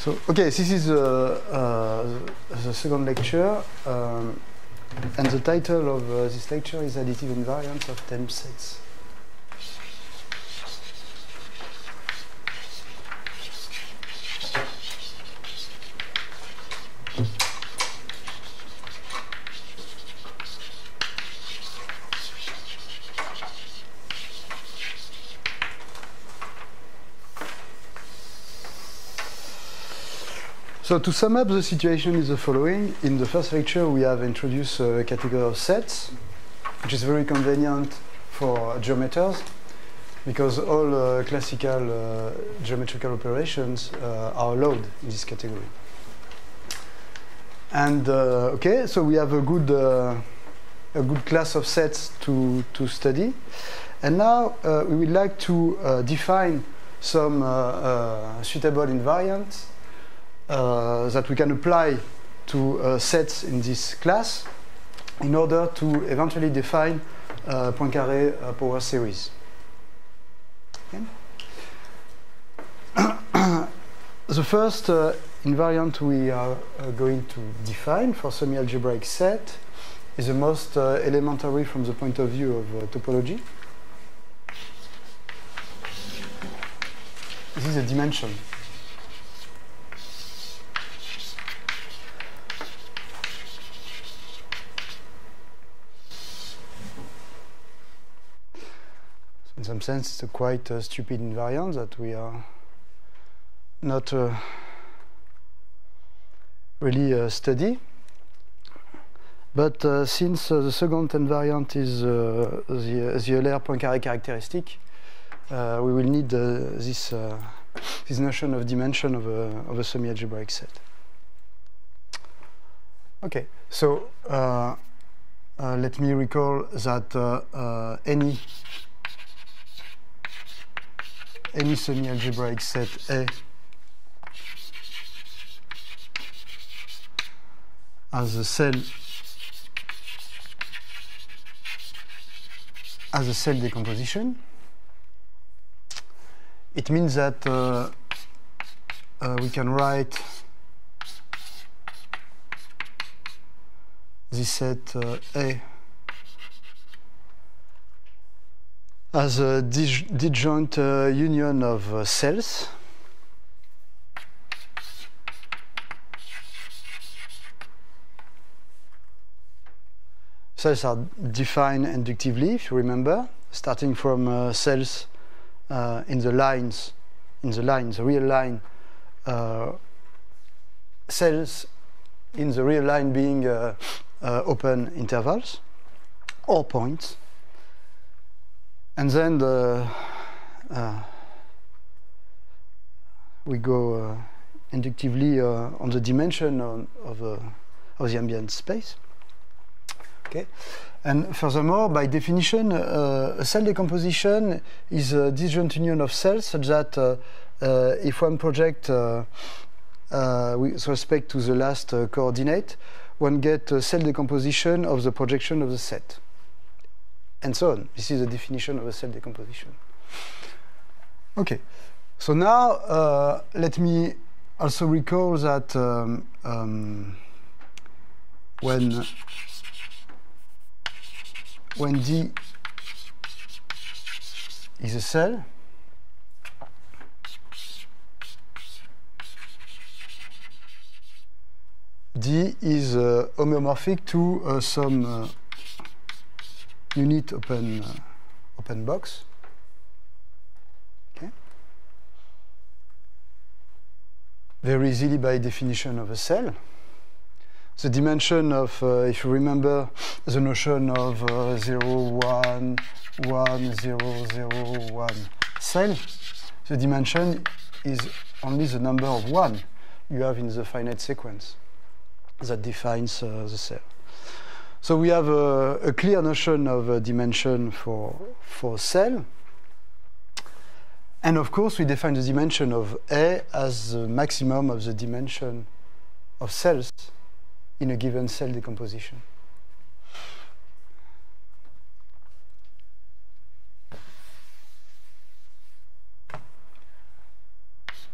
So, okay, this is the second lecture, and the title of this lecture is Additive Invariants of Temp Sets. So to sum up, the situation is the following. In the first lecture, we have introduced a category of sets, which is very convenient for geometers, because all classical geometrical operations are allowed in this category. And okay, so we have a good class of sets to study. And now we would like to define some suitable invariants that we can apply to sets in this class in order to eventually define Poincaré power series. Okay. The first invariant we are going to define for semi-algebraic set is the most elementary from the point of view of topology. This is a dimension. In some sense, it's a quite stupid invariant that we are not really study. But since the second invariant is the Euler Poincaré charactéristique, we will need this notion of dimension of a semi-algebraic set. Okay, so let me recall that any semi-algebraic set A as a cell decomposition. It means that we can write this set A as a disjoint union of cells. Cells are defined inductively, if you remember, starting from cells in the real line, cells in the real line being open intervals or points. And then we go inductively on the dimension of the ambient space. Okay, and furthermore, by definition, a cell decomposition is a disjoint union of cells, such that if one project with respect to the last coordinate, one gets a cell decomposition of the projection of the set. And so on. This is the definition of a cell decomposition. Okay, so now let me also recall that when D is a cell, D is homeomorphic to some unit open box. Okay. Very easily by definition of a cell. The dimension of, if you remember the notion of 0, 1, 1, 0, 0, 1 cell, the dimension is only the number of 1 you have in the finite sequence that defines the cell. So we have a clear notion of a dimension for cell. And of course, we define the dimension of A as the maximum of the dimension of cells in a given cell decomposition.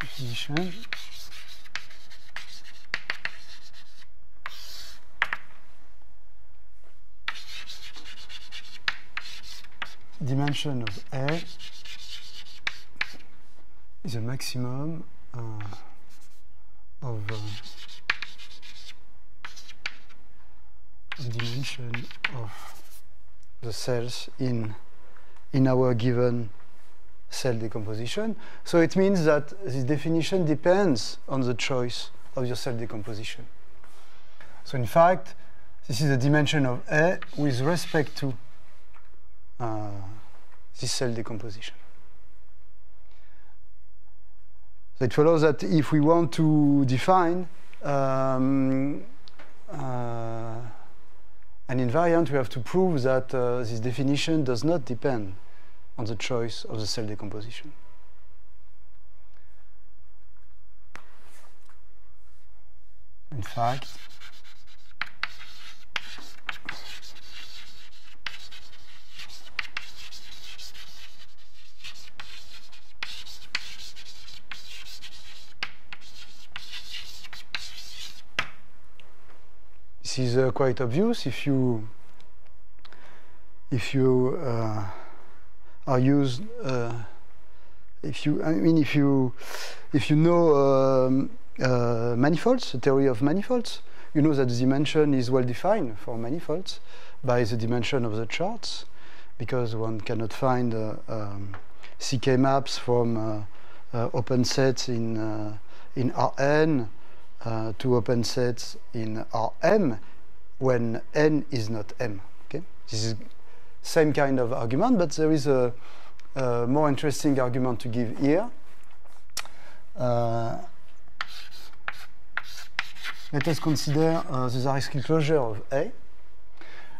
Definition dimension of A is a maximum of the dimension of the cells in our given cell decomposition. So it means that this definition depends on the choice of your cell decomposition. So in fact, this is the dimension of A with respect to this cell decomposition. So it follows that if we want to define an invariant, we have to prove that this definition does not depend on the choice of the cell decomposition. In fact, this is quite obvious if you are used if you know manifolds, the theory of manifolds, you know that the dimension is well defined for manifolds by the dimension of the charts, because one cannot find CK maps from open sets in Rn to open sets in Rm when n is not m. Okay, this is same kind of argument, but there is a more interesting argument to give here. Let us consider the Zariski closure of A,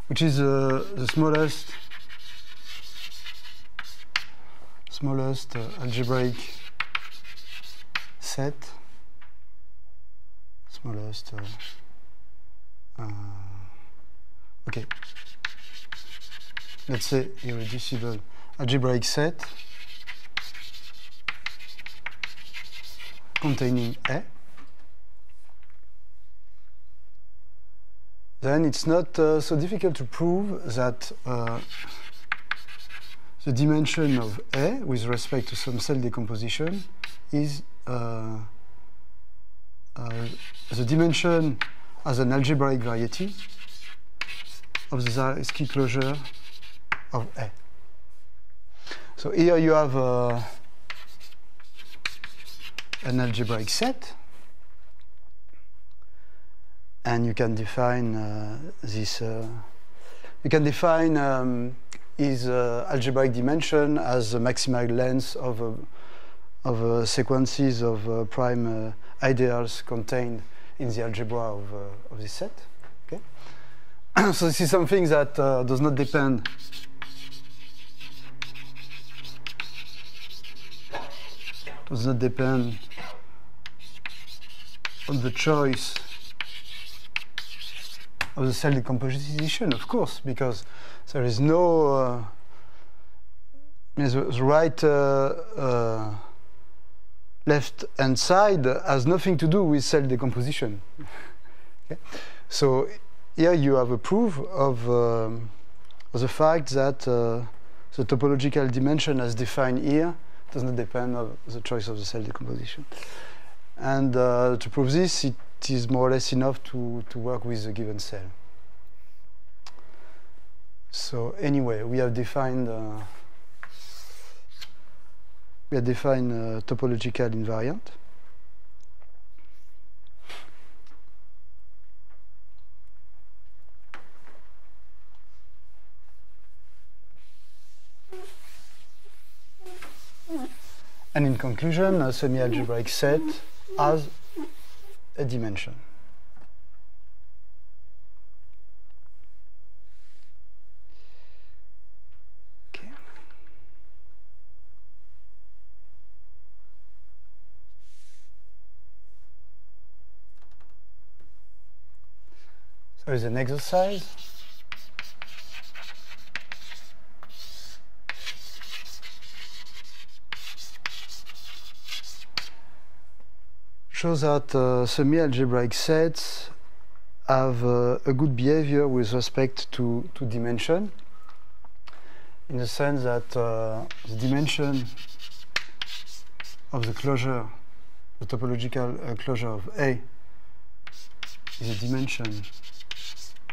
which is the smallest algebraic set, okay, let's say irreducible algebraic set containing A. Then it's not so difficult to prove that the dimension of A with respect to some cell decomposition is the dimension as an algebraic variety of the Zariski closure of A. So here you have an algebraic set, and you can define this. You can define its algebraic dimension as the maximal length of sequences of prime ideals contained in the algebra of this set. Okay, so this is something that does not depend on the choice of the cell decomposition, of course, because there is no the right left hand side has nothing to do with cell decomposition. Okay? So here you have a proof of the fact that the topological dimension as defined here does not depend on the choice of the cell decomposition. And to prove this, it is more or less enough to work with the given cell. So anyway, we have defined topological invariant. And in conclusion, a semi-algebraic set has a dimension. Okay. So there's an exercise. Shows that semi-algebraic sets have a good behavior with respect to dimension in the sense that the dimension of the closure, the topological closure of A, is a dimension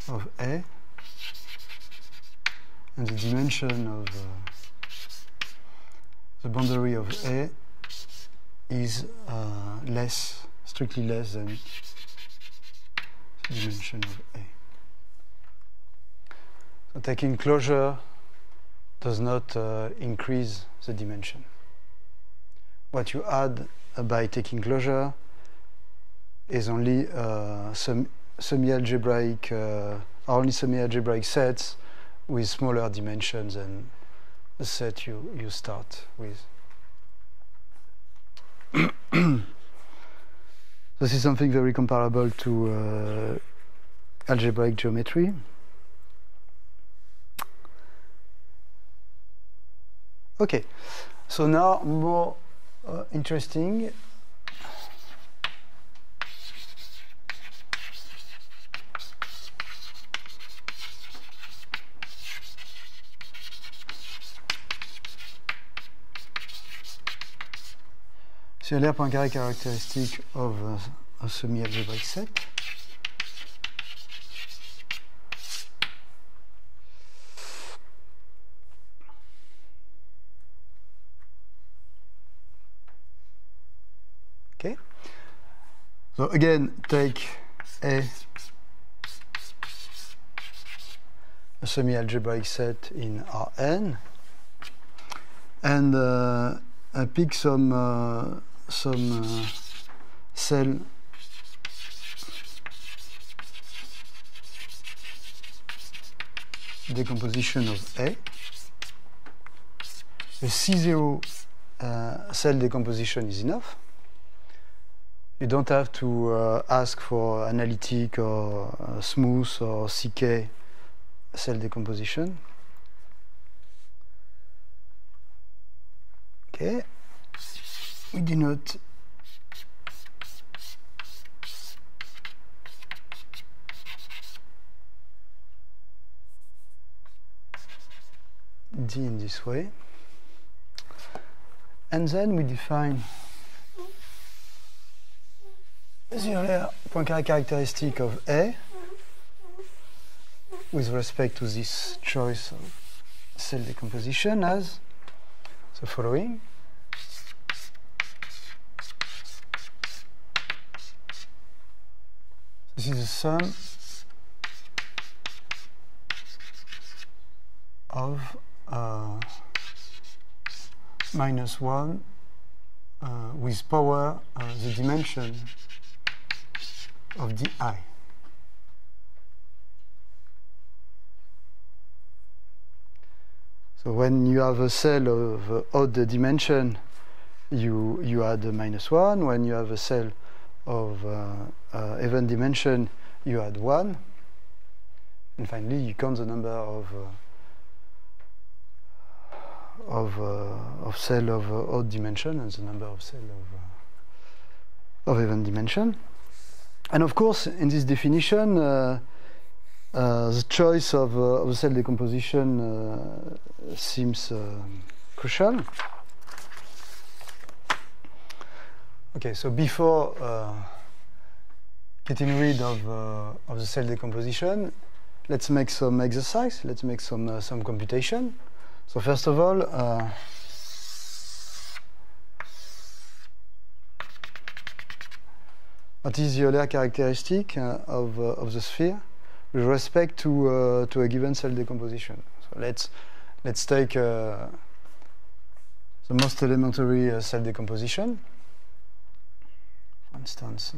of A, and the dimension of the boundary of A is strictly less than the dimension of A. So taking closure does not increase the dimension. What you add by taking closure is only semi-algebraic sets with smaller dimensions than the set you start with. This is something very comparable to algebraic geometry. Okay, so now more interesting. C'est l'air point carré caractéristique of a semi-algebraic set. Okay. So again, take a semi-algebraic set in Rn, and pick some cell decomposition of A. The C0 cell decomposition is enough. You don't have to ask for analytic or smooth or CK cell decomposition. Okay. We denote D in this way, and then we define the Euler point carré characteristic of A with respect to this choice of cell decomposition as the following. This is the sum of -1 with power the dimension of di. So when you have a cell of odd dimension, you add a -1. When you have a cell of even dimension, you add 1. And finally, you count the number of cell of odd dimension and the number of cell of even dimension. And of course, in this definition, the choice of the cell decomposition seems crucial. Okay, so before getting rid of the cell decomposition, let's make some exercise. Let's make some computation. So first of all, what is the Euler characteristic of the sphere with respect to a given cell decomposition? So let's take the most elementary cell decomposition. For instance,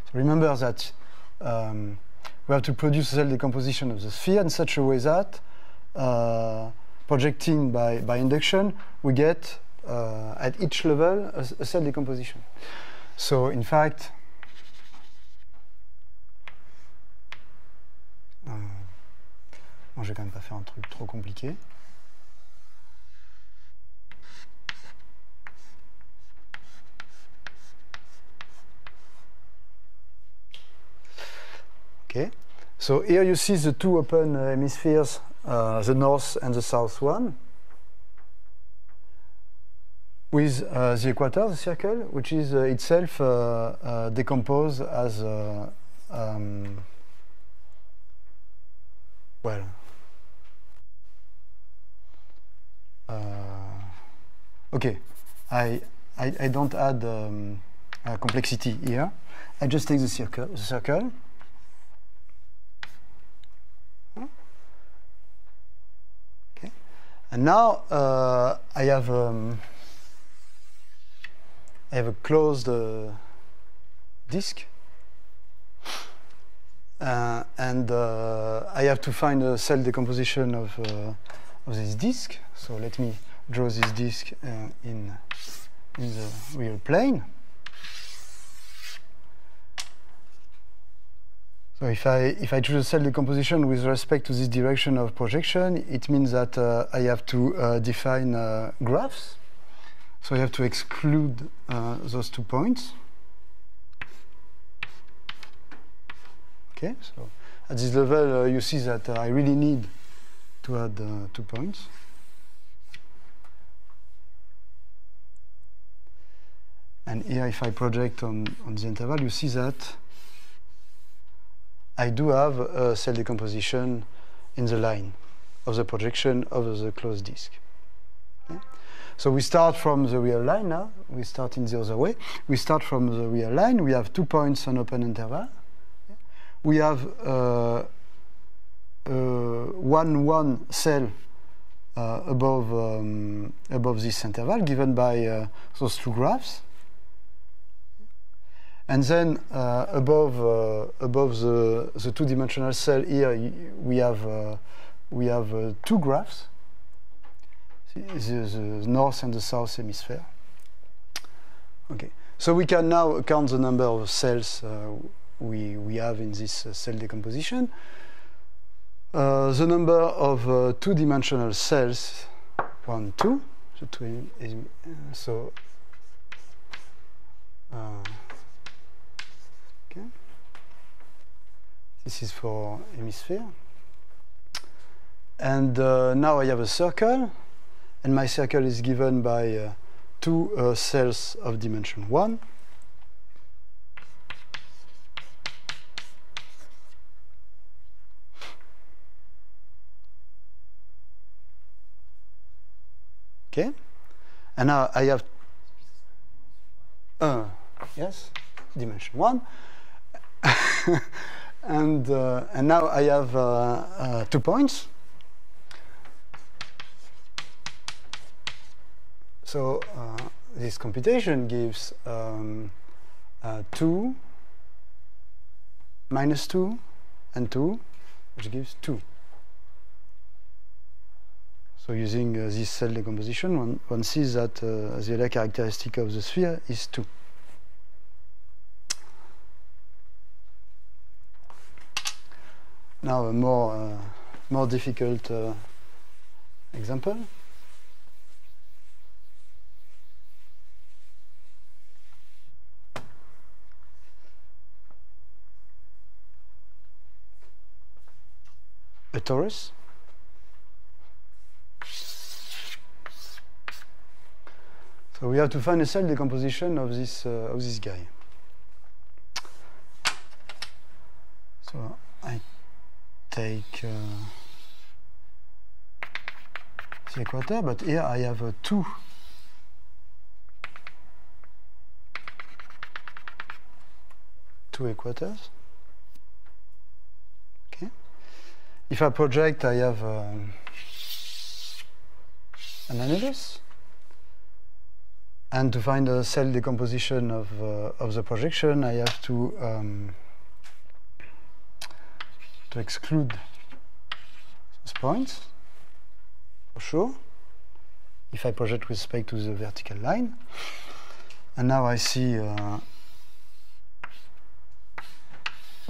so remember that we have to produce a cell decomposition of the sphere in such a way that projecting by induction, we get at each level a cell decomposition. So in fact, bon, je vais quand même pas faire un truc trop compliqué. Okay. So here you see the two open hemispheres, the north and the south one, with the equator, the circle, which is itself decomposed as well. Okay, I don't add complexity here. I just take the circle. Okay, and now I have a closed disk, and I have to find a cell decomposition of this disk. So let me draw this disk in the real plane. So if I choose a cell decomposition with respect to this direction of projection, it means that I have to define graphs. So I have to exclude those 2 points. Okay, so at this level, you see that I really need to add 2 points. And here, if I project on the interval, you see that I do have a cell decomposition in the line of the projection of the closed disk. Okay? So we start from the real line now. We start in the other way. We start from the real line. We have 2 points on open interval. We have 1 cell above this interval, given by those 2 graphs. And then above the two-dimensional cell here, we have 2 graphs, the north and the south hemisphere. Okay, so we can now count the number of cells we have in this cell decomposition. The number of two-dimensional cells, 1, 2. So okay. This is for hemisphere. And now I have a circle, and my circle is given by 2 cells of dimension 1. Okay, and now I have yes, dimension 1. and now I have 2 points. So this computation gives 2, minus 2, and 2, which gives 2. So using this cell decomposition, one sees that the Euler characteristic of the sphere is 2. Now a more difficult example. A torus. So we have to find a cell decomposition of this guy. So I take the equator, but here I have 2 equators. Okay. If I project, I have an annulus. And to find a cell decomposition of the projection, I have to exclude those points, for sure, if I project with respect to the vertical line. And now I see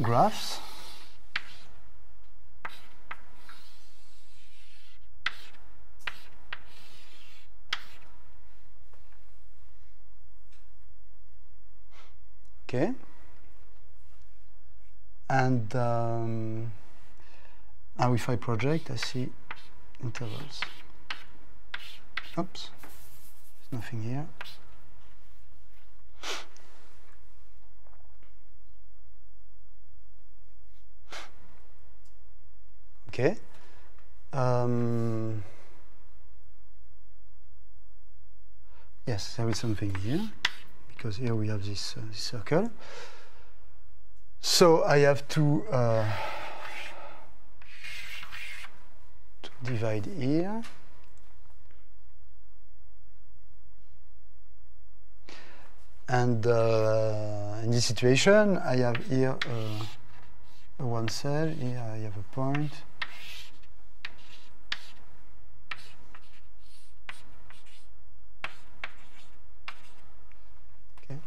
graphs. Okay, and if I project, I see intervals. Oops, there's nothing here. Okay. Yes, there is something here, because here we have this, this circle. So I have to divide here. And in this situation, I have here one cell, here I have a point. Okay.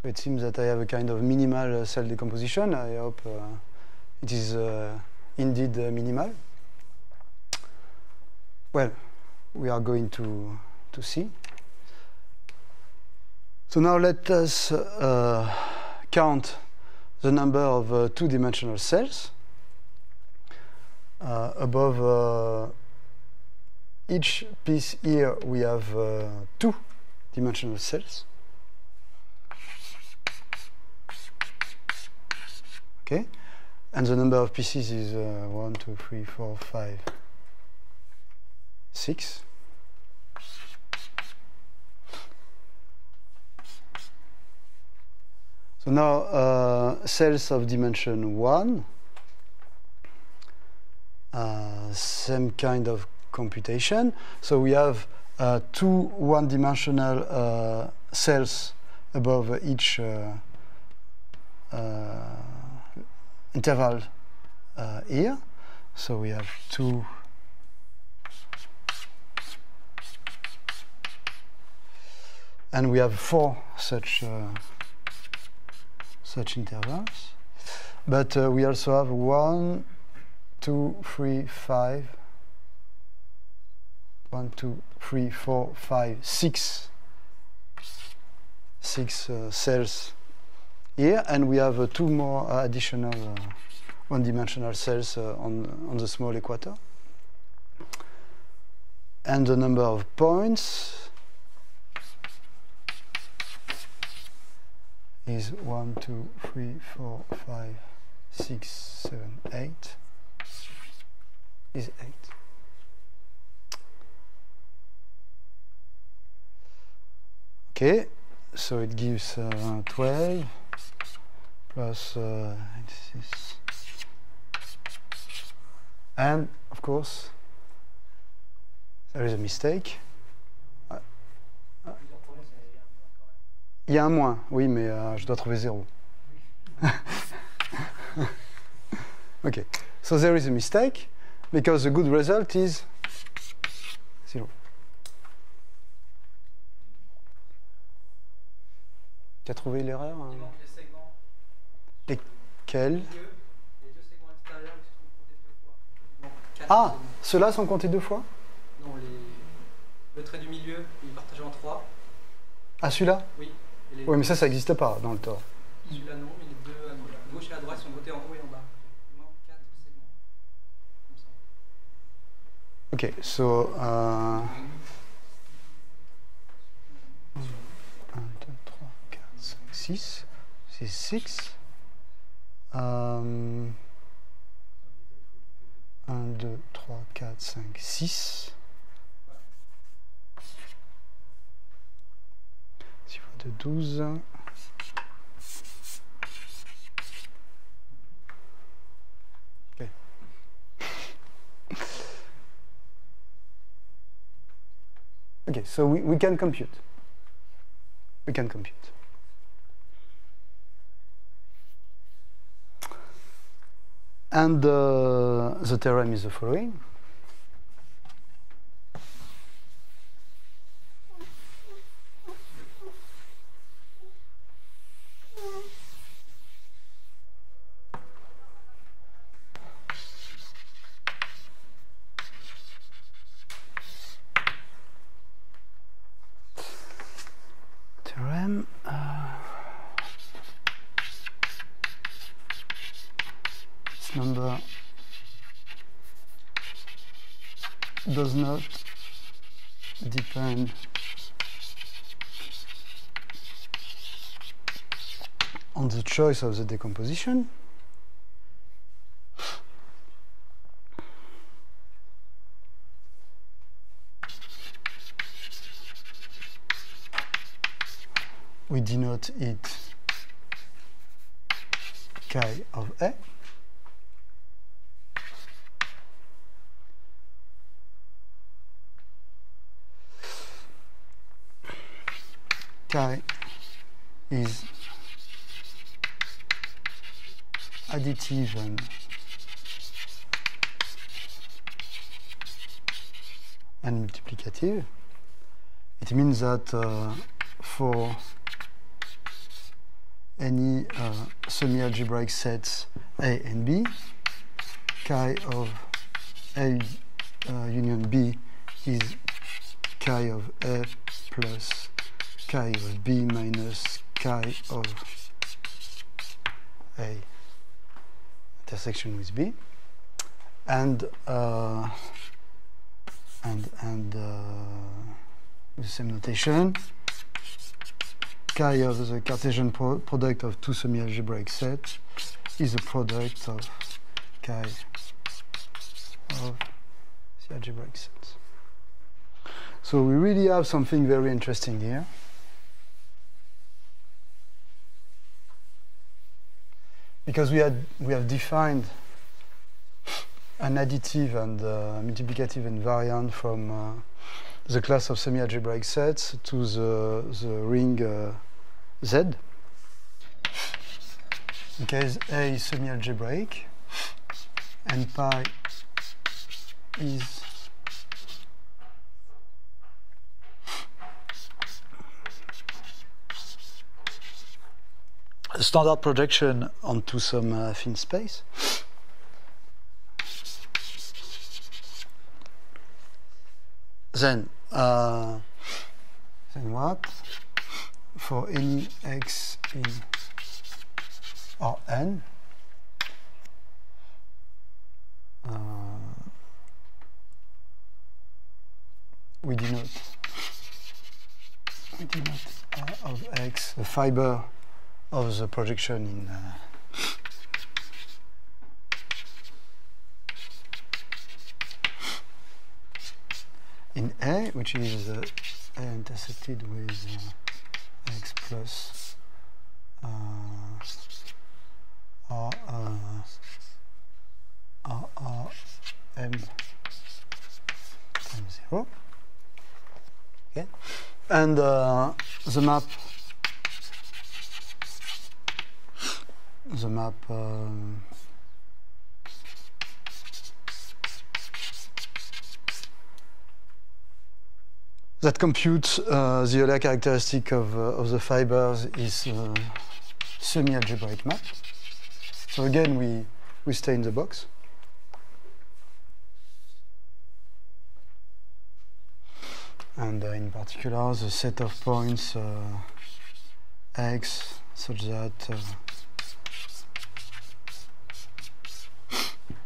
So it seems that I have a kind of minimal cell decomposition. I hope it is indeed minimal. Well, we are going to see. So now let us count the number of two-dimensional cells. Above each piece here we have two-dimensional cells. Okay, and the number of pieces is 1, 2, 3, 4, 5, 6. So now cells of dimension 1, same kind of computation. So we have two one-dimensional cells above each interval here. So we have two and we have four such intervals, but we also have 1, 2, 3, 5, 1, 2, 3, 4, 5, 6 cells here, and we have two more additional one-dimensional cells on the small equator, and the number of points is 1, 2, 3, 4, 5, 6, 7, 8 is 8. Okay, so it gives 12 plus this. And of course there is a mistake. Il y a un moins, oui, mais je dois trouver 0. Okay, so there is a mistake because the good result is 0. Tu as trouvé l'erreur? Hein? Les segments. Lesquels? Les deux segments extérieurs qui sont comptés deux fois. Ah, ceux-là sont comptés deux fois? Non, le trait du milieu, il est partagé en 3. Ah, celui-là? Oui. Oui, mais ça n'existe pas dans le tore. Celui-là non, mais les deux à gauche et à droite sont votés en haut et en bas. Il manque 4 segments. Comme ça. Ok, so 1, 2, 3, 4, 5, 6. C'est 6. 1, 2, 3, 4, 5, 6. De 12. Okay. Okay, so we can compute. We can compute. And the theorem is the following. does not depend on the choice of the decomposition. We denote it chi of A. Chi is additive and multiplicative. It means that for any semi-algebraic sets A and B, chi of A union B is chi of A plus chi of B minus chi of A intersection with B, and with the same notation, chi of the Cartesian product of two semi-algebraic sets is a product of chi of the algebraic sets. So we really have something very interesting here. Because we have defined an additive and multiplicative invariant from the class of semi-algebraic sets to the ring Z. In case A is semi-algebraic and pi is a standard projection onto some thin space. Then what? For any x in Rn, we denote R of x, the fiber of the projection in A, which is A intersected with x plus m times 0. Okay, and the map that computes the Euler characteristic of the fibers is semi-algebraic map. So again, we stay in the box. And in particular, the set of points x such that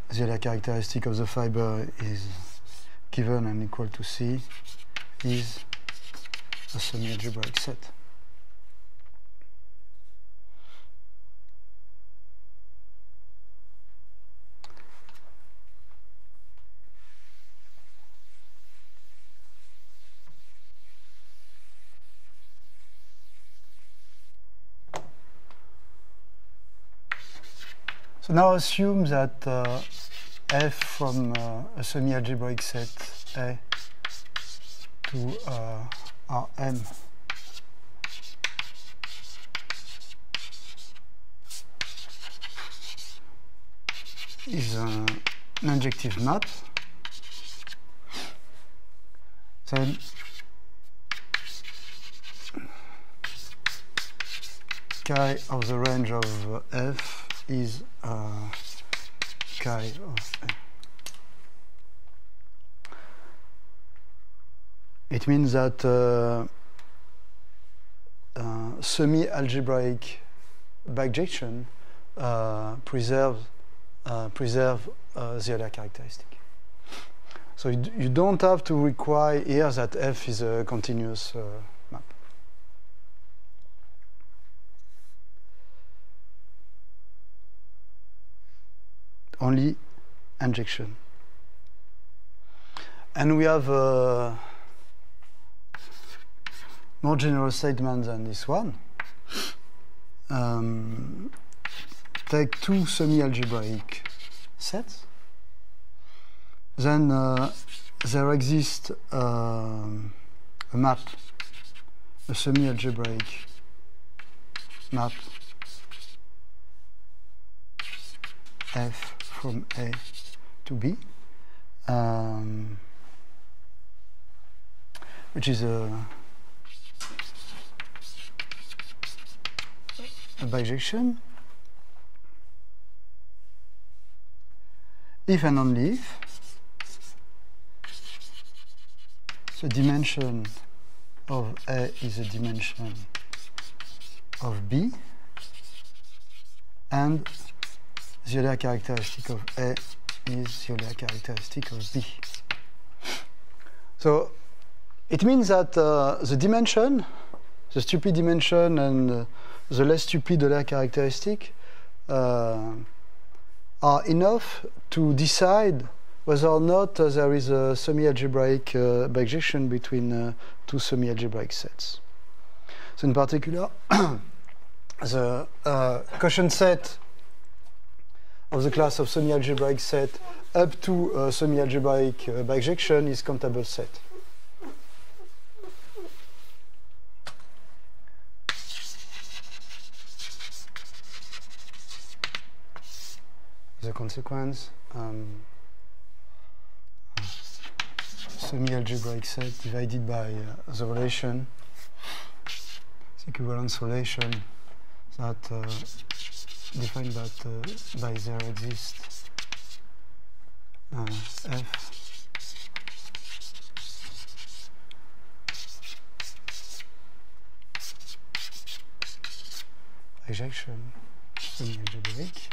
the Euler characteristic of the fiber is given and equal to C is a semi-algebraic set. So now assume that f from a semi-algebraic set A to Rm is an injective map. Then chi of the range of f is chi of A. It means that semi-algebraic bijection preserve the Euler characteristic. So you don't have to require here that F is a continuous map. Only injection. And we have a more general statement than this one. Take two semi-algebraic sets. Then there exists a map, a semi-algebraic map F from A to B, which is a bijection if and only if the dimension of A is a dimension of B and the Euler characteristic of A is the Euler characteristic of B. So it means that the dimension, the stupid dimension and the less stupid Euler characteristic are enough to decide whether or not there is a semi-algebraic bijection between two semi-algebraic sets. So in particular, the quotient set of the class of semi-algebraic set up to semi-algebraic bijection is countable set. The consequence, semi-algebraic set divided by the relation, the equivalence relation that defined that by there exists F bijection semi-algebraic.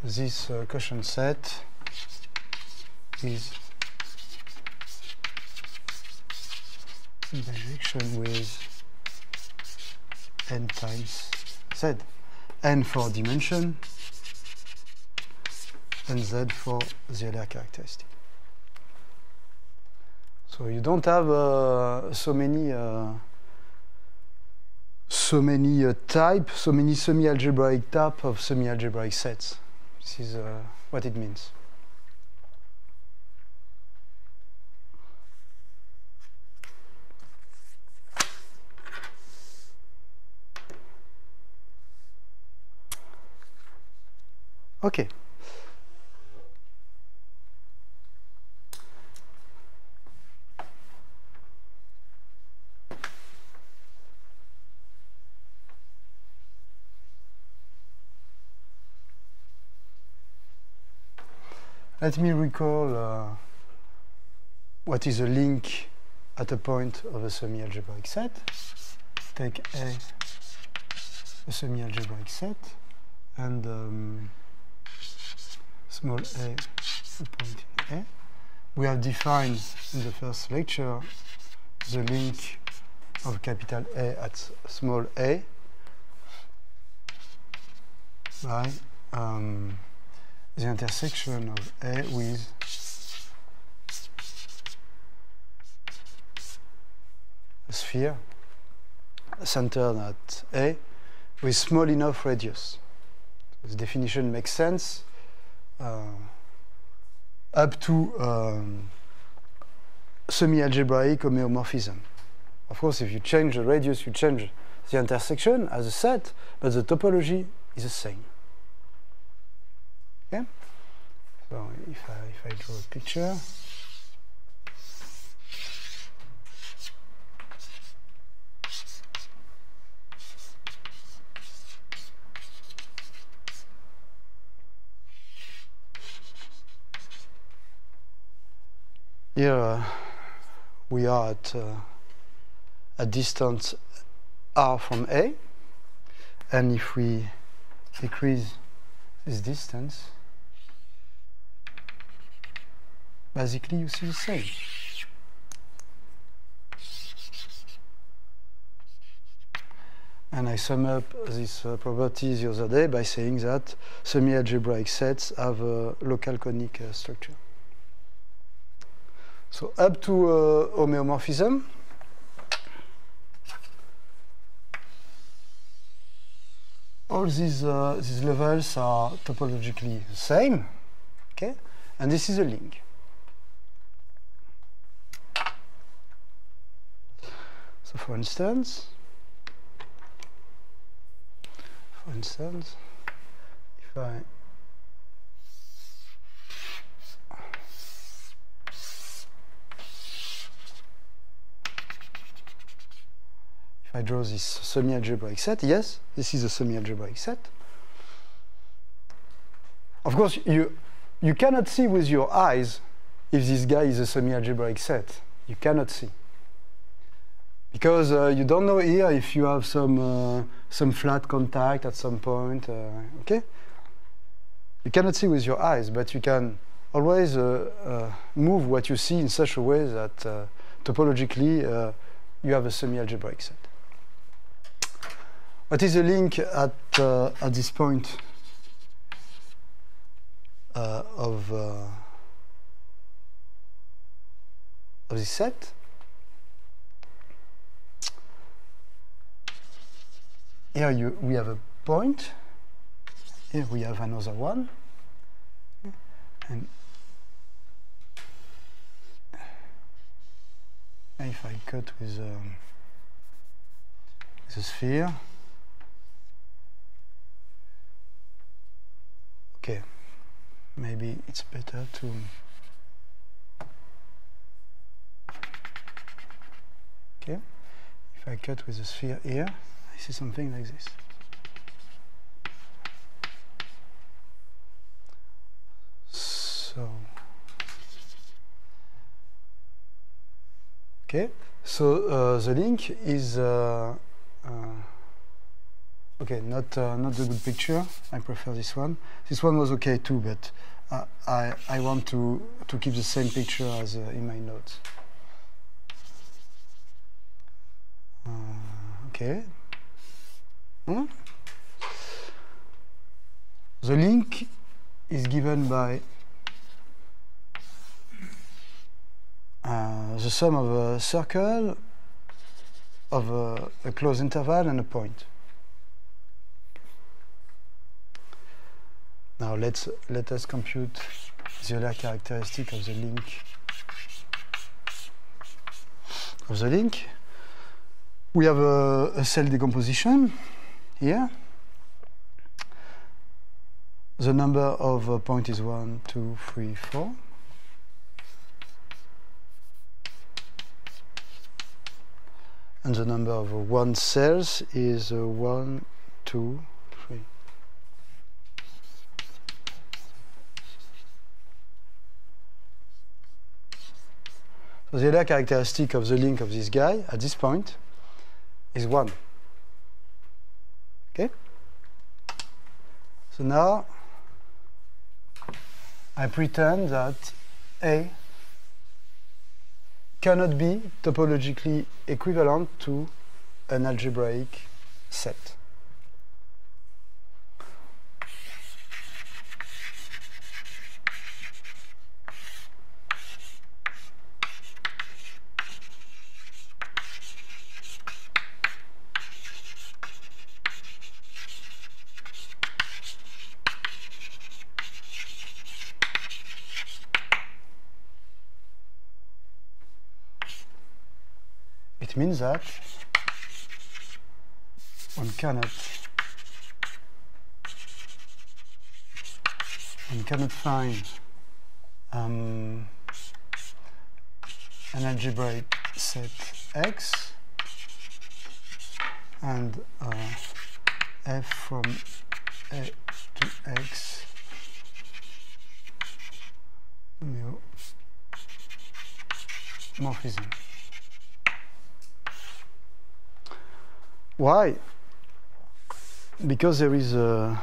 This quotient set is in bijection with n times z. N for dimension and z for the Euler characteristic. So you don't have so many semi-algebraic type of semi-algebraic sets. This is what it means. Okay. Let me recall what is a link at a point of a semi-algebraic set. Take a semi-algebraic set, and small a point in A. We have defined in the first lecture the link of capital A at small a by the intersection of A with a sphere centered at A with small enough radius. This definition makes sense up to semi-algebraic homeomorphism. Of course, if you change the radius, you change the intersection as a set, but the topology is the same. Okay? So if I draw a picture, here we are at a distance r from A, and if we decrease this distance, basically you see the same. And I sum up these properties the other day by saying that semi-algebraic sets have a local conic structure. So up to homeomorphism, all these levels are topologically the same, okay? And this is a link. So for instance, if I draw this semi-algebraic set, yes, this is a semi-algebraic set. Of course, you cannot see with your eyes if this guy is a semi-algebraic set. You cannot see. Because you don't know here if you have some flat contact at some point, okay? You cannot see with your eyes, but you can always move what you see in such a way that topologically you have a semi-algebraic set. What is the link at this point of this set? Here we have a point, here we have another one, and if I cut with a sphere, okay, maybe it's better to okay, if I cut with a sphere here, I see something like this. So, okay, so the link is okay, not the good picture. I prefer this one. This one was okay too, but I want to keep the same picture as in my notes. Okay. The link is given by the sum of a circle, of a closed interval, and a point. Now let us compute the Euler characteristic of the link. We have a cell decomposition here. The number of points is 1, 2, 3, 4. And the number of one cells is 1, 2, 3. So the Euler characteristic of the link of this guy at this point is 1. Okay? So now I pretend that A cannot be topologically equivalent to an algebraic set. It means that one cannot find an algebraic set X and f from A to X morphism. Why? Because there is a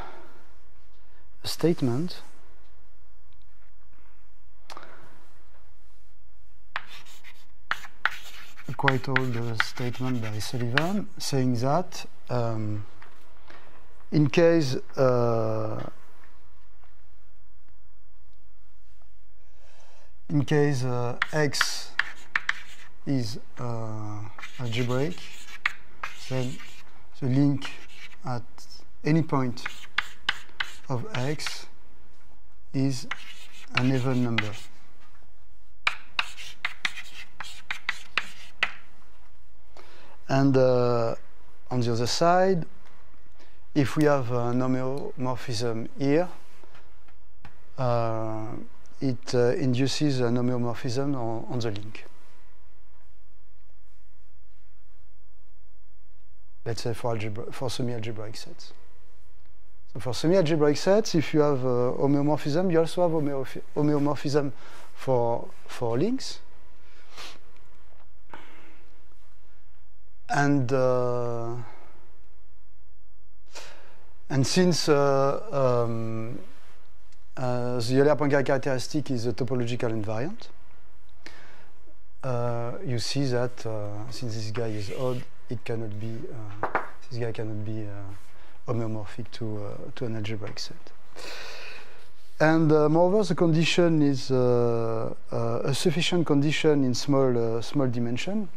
statement quite old statement by Sullivan saying that in case X is algebraic, then the link at any point of X is an even number. And on the other side, if we have an homeomorphism here, it induces an homeomorphism on the link. Let's say for semi-algebraic sets. So for semi-algebraic sets, if you have homeomorphism, you also have homeomorphism for links. And since the Euler point characteristic is a topological invariant, you see that since this guy is odd, it cannot be this guy cannot be homeomorphic to an algebraic set. And moreover, the condition is a sufficient condition in small dimension.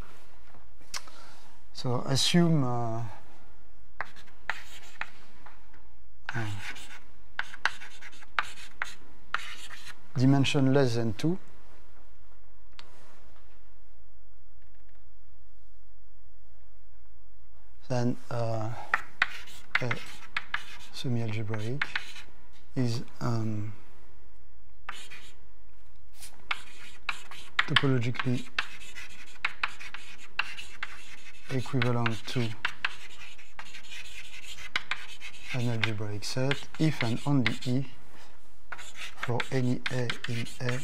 So assume dimension less than 2. Then a semi-algebraic is topologically equivalent to an algebraic set if and only if for any A in A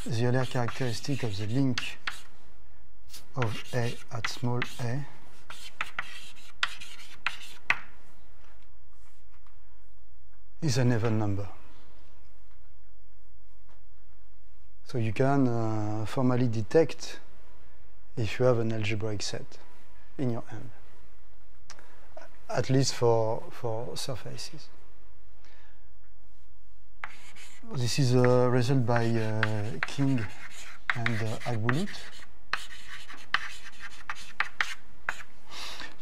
the Euler characteristic of the link of A at small a is an even number. So you can formally detect if you have an algebraic set in your hand, at least for surfaces. This is a result by King and Agbulut.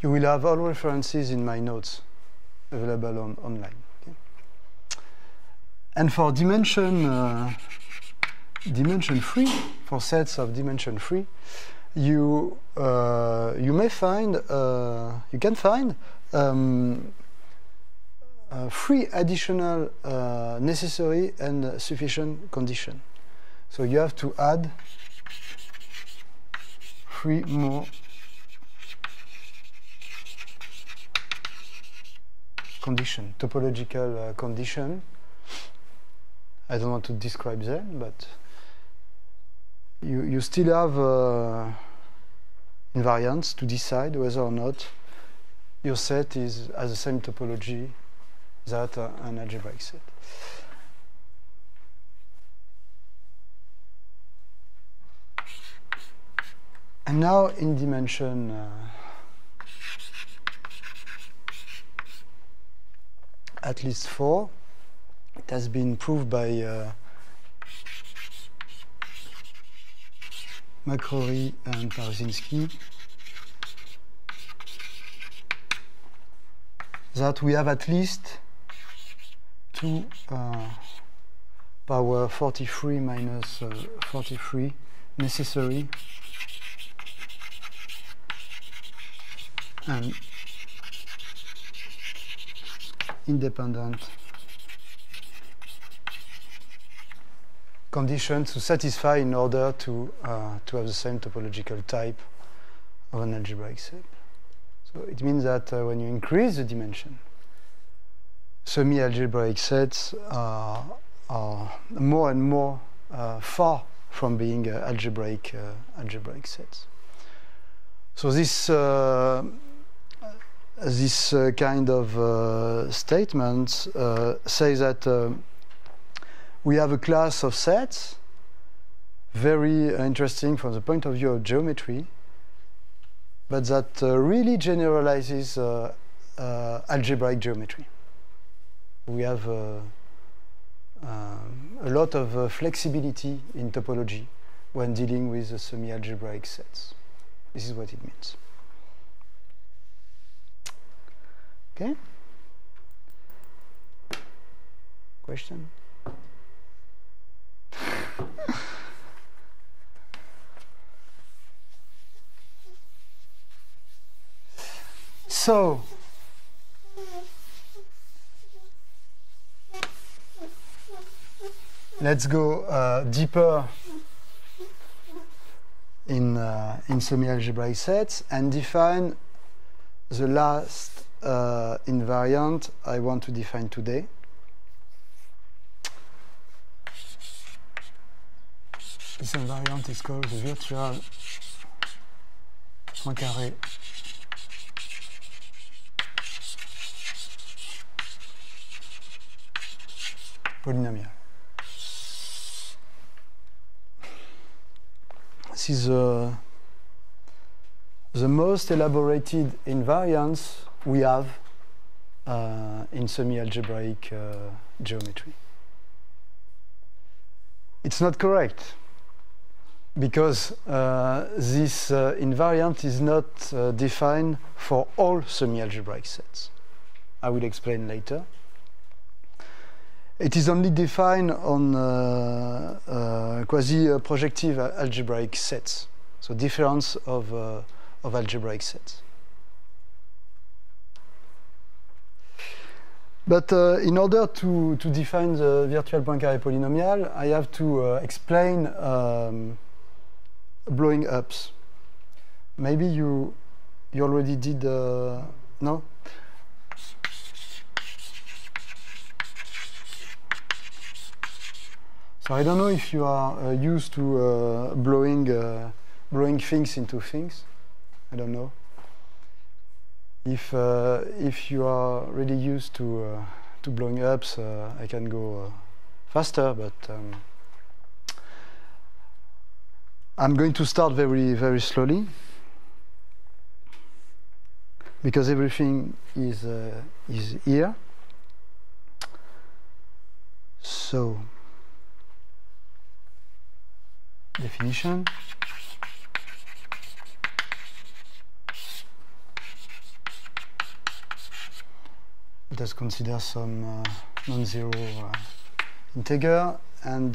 You will have all references in my notes available online. Okay? And for dimension free, for sets of dimension free, you can find three additional necessary and sufficient conditions. So you have to add 3 more conditions, topological conditions. I don't want to describe them, but you still have invariants to decide whether or not your set has the same topology that an algebraic set. And now in dimension at least 4, it has been proved by McCrory and Parusinski that we have at least 2 power 43 minus 43 necessary and independent conditions to satisfy in order to have the same topological type of an algebraic set. So it means that when you increase the dimension, semi-algebraic sets are more and more far from being algebraic sets. So this kind of statement says that we have a class of sets very interesting from the point of view of geometry, but that really generalizes algebraic geometry. We have a lot of flexibility in topology when dealing with the semi-algebraic sets. This is what it means. Okay? Question? So, let's go deeper in semi-algebraic sets and define the last invariant I want to define today. This invariant is called the virtual Poincaré polynomial. This is the most elaborated invariance we have in semi-algebraic geometry. It's not correct, because this invariant is not defined for all semi-algebraic sets. I will explain later. It is only defined on quasi-projective algebraic sets, so difference of algebraic sets. But in order to define the virtual Poincaré polynomial, I have to explain blowing ups. Maybe you already did, no? So I don't know if you are used to blowing things into things. I don't know. If you are really used to blowing ups, I can go faster, but I'm going to start very, very slowly, because everything is here. So, definition. Let us consider some non-zero integer and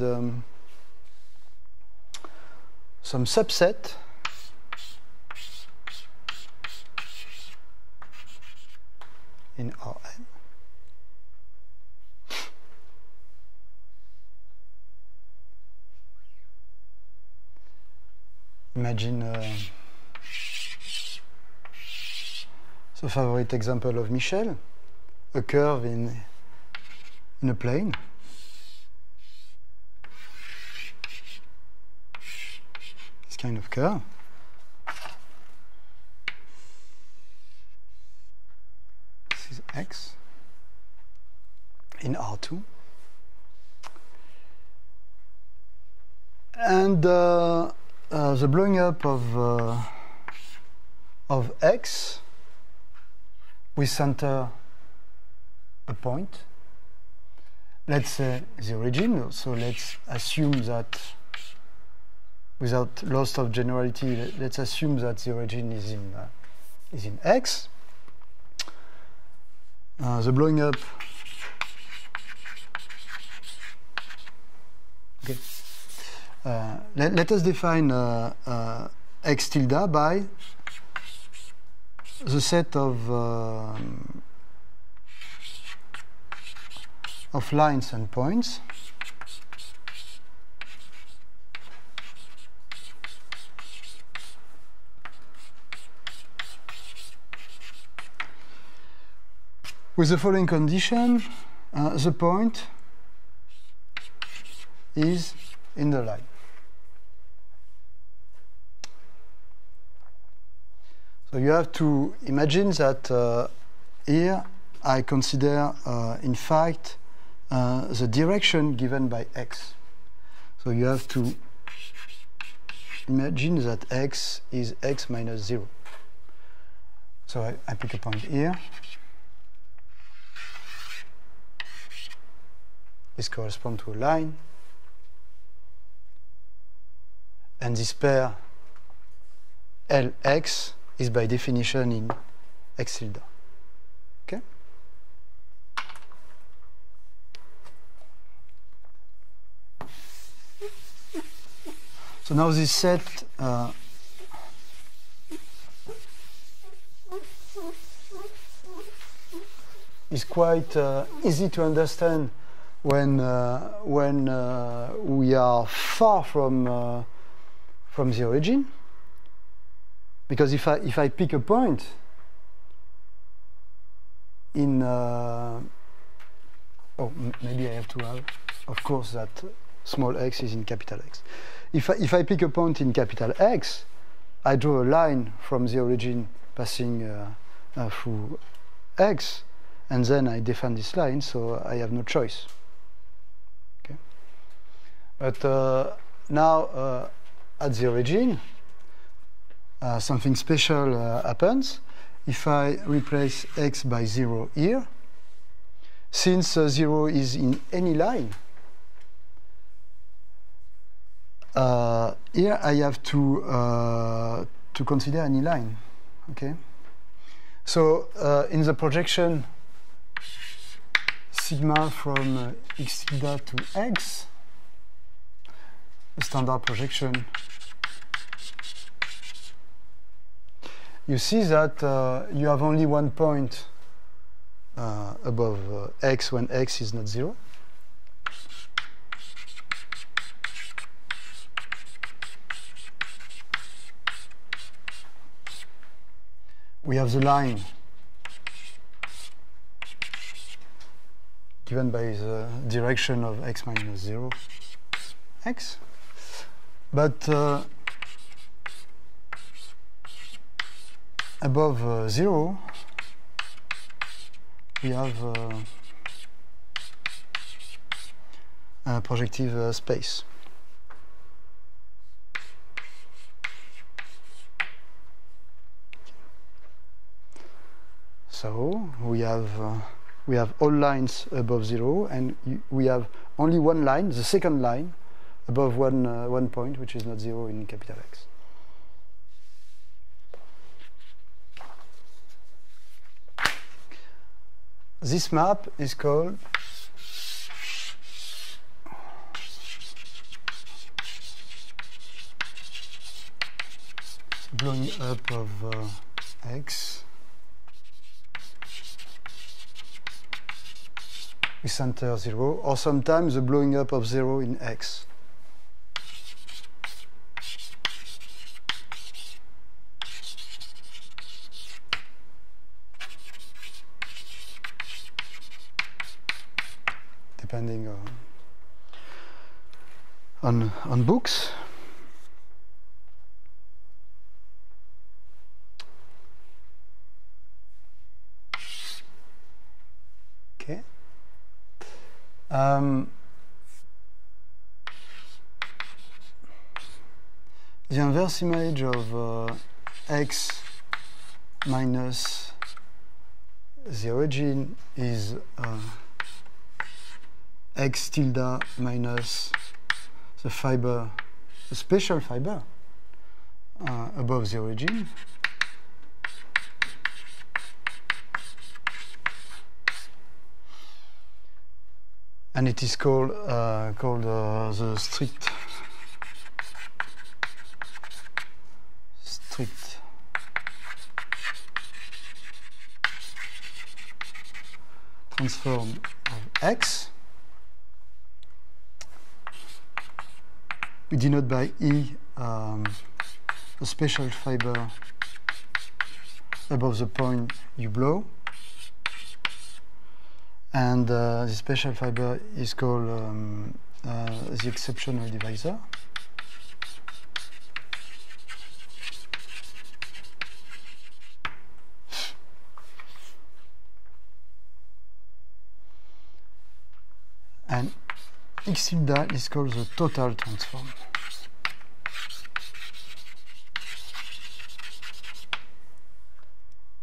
some subset in Rn. Imagine the favorite example of Michel, a curve in a plane. This kind of curve. This is x in R2. And the blowing up of x, we center a point. Let's say the origin. So let's assume that, without loss of generality, let's assume that the origin is in x. The blowing up. Okay. Let us define x tilde by the set of lines and points with the following condition: the point is in the line. So you have to imagine that here I consider in fact the direction given by x. So you have to imagine that x is x minus 0. So I pick a point here. This corresponds to a line. And this pair Lx is by definition in x tilde. Okay? So now this set is quite easy to understand when we are far from the origin, because if I pick a point in maybe I have to have, of course, that small x is in capital X. If I pick a point in capital X, I draw a line from the origin passing through X, and then I define this line, so I have no choice. Okay. But now at the origin, something special happens. If I replace x by 0 here, since 0 is in any line, here I have to consider any line. Okay. So in the projection sigma from x tilde to x, the standard projection, you see that you have only one point above x when x is not 0. We have the line given by the direction of x minus 0, x. But above 0, we have a projective space. So we have all lines above 0, and we have only one line, the second line, above one point, which is not 0 in capital X. This map is called blowing up of X with center 0, or sometimes the blowing up of 0 in X. Depending on books. Okay. The inverse image of x minus the origin is x tilde minus the fiber, the special fiber above the origin. And it is called the strict transform of x. We denote by E a special fiber above the point you blow, and the special fiber is called the exceptional divisor. And x tilde is called the total transform.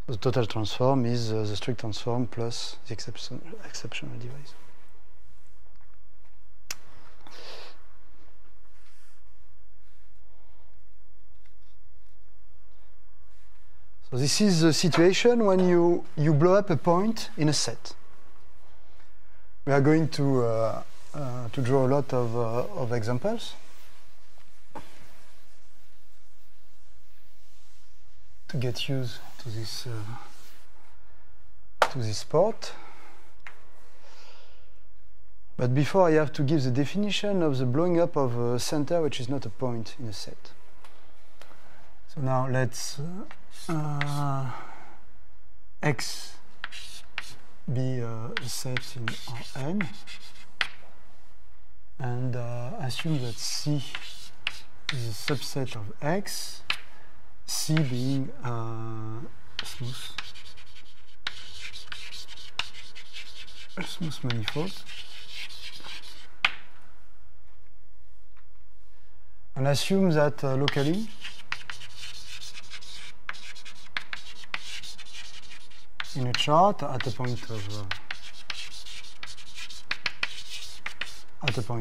The total transform is the strict transform plus the exceptional device. So this is the situation when you blow up a point in a set. We are going to draw a lot of examples to get used to this part. But before, I have to give the definition of the blowing up of a center which is not a point in a set. So now let's X be a set in Rn, and assume that C is a subset of X, C being a smooth manifold, and assume that locally in a chart at a point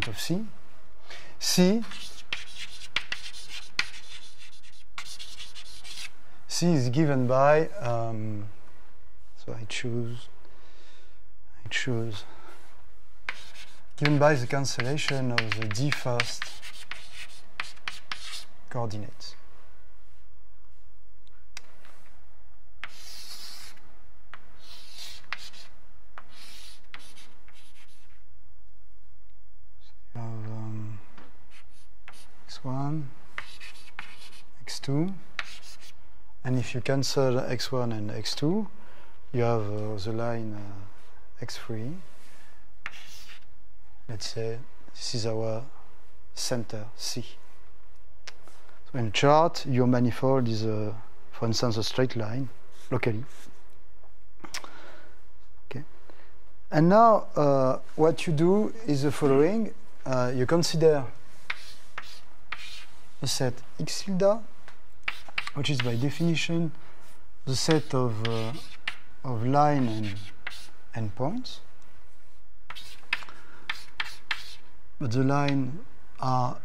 of C, C is given by so I choose given by the cancellation of the d first coordinates. X1, X2, and if you cancel X1 and X2, you have the line X3. Let's say this is our center C. So in a chart, your manifold is, for instance, a straight line locally. Okay. And now what you do is the following. You consider a set X tilde, which is by definition the set of line and points. But the line are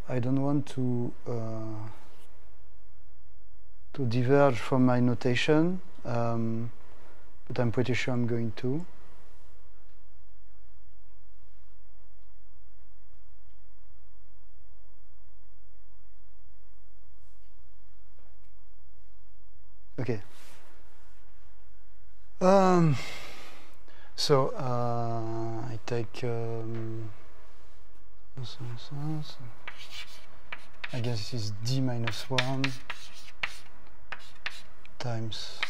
I don't want to diverge from my notation, but I'm pretty sure I'm going to. Okay. So I take I guess this is d minus 1 times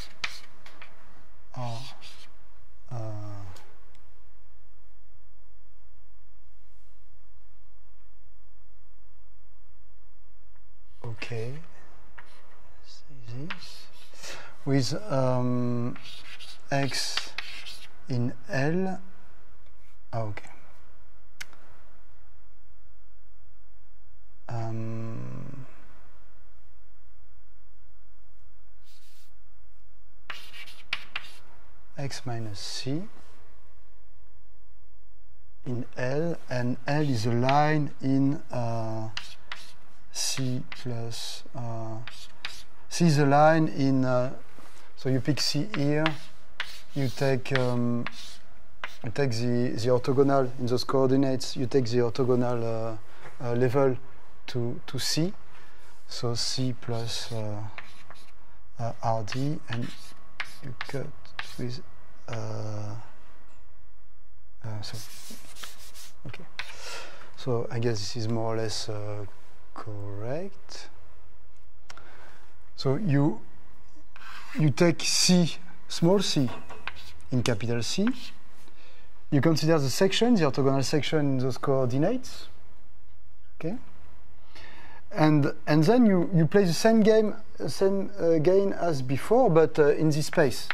R okay, say this with X in L. Okay. X minus C in L, and L is a line in C plus C is a line in so you pick C here, you take the orthogonal in those coordinates, you take the orthogonal level to C, so C plus RD, and you cut with okay. So I guess this is more or less correct. So you take C, small c, in capital C. You consider the section, the orthogonal section in those coordinates. Okay. And then you play the same game as before, but in this space.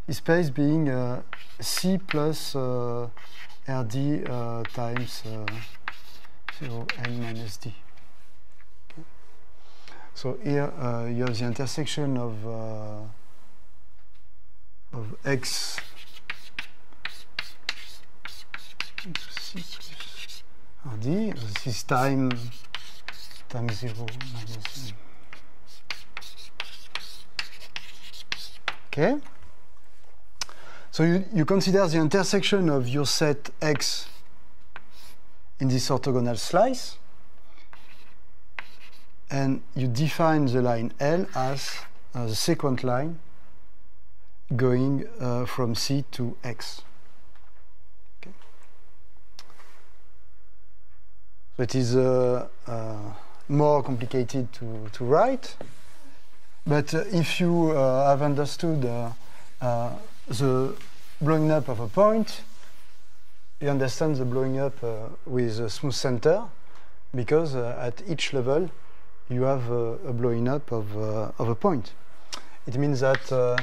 This space being C plus RD times 0n minus D. Okay. So here you have the intersection of x into C plus RD. This is time times 0 minus n. Okay. So you consider the intersection of your set X in this orthogonal slice, and you define the line L as the sequent line going from C to X. Okay. So it is more complicated to write, but if you have understood the blowing up of a point, you understand the blowing up with a smooth center, because at each level you have a blowing up of a point. It means that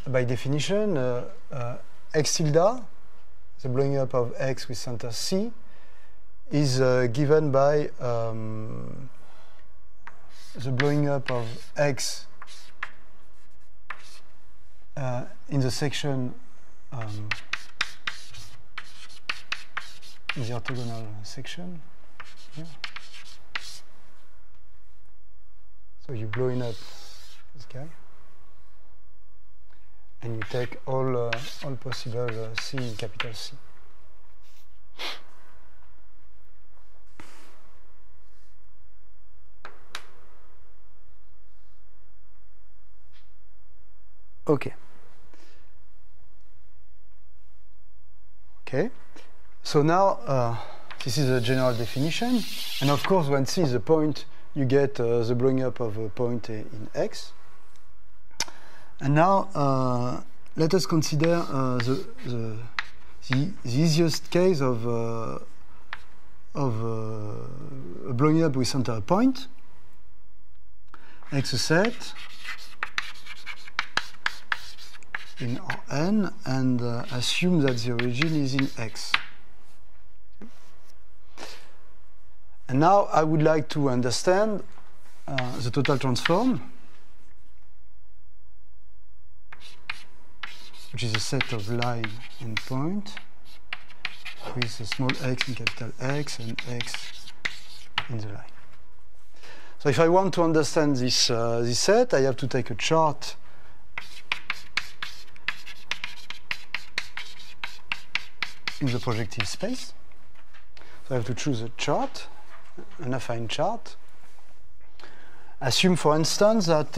by definition x tilde, the blowing up of x with center C, is given by the blowing up of x in the section in the orthogonal section. Yeah. So you blowing up this guy, and you take all possible C in capital C. Okay. Okay. So now this is a general definition, and of course when C is a point, you get the blowing up of a point in X. And now let us consider the easiest case of a blowing up with center point. X a set in Rn, and assume that the origin is in X. And now I would like to understand the total transform, which is a set of line and point with a small x in capital X and x in the line. So if I want to understand this set, I have to take a chart in the projective space. So I have to choose a chart, an affine chart. Assume, for instance, that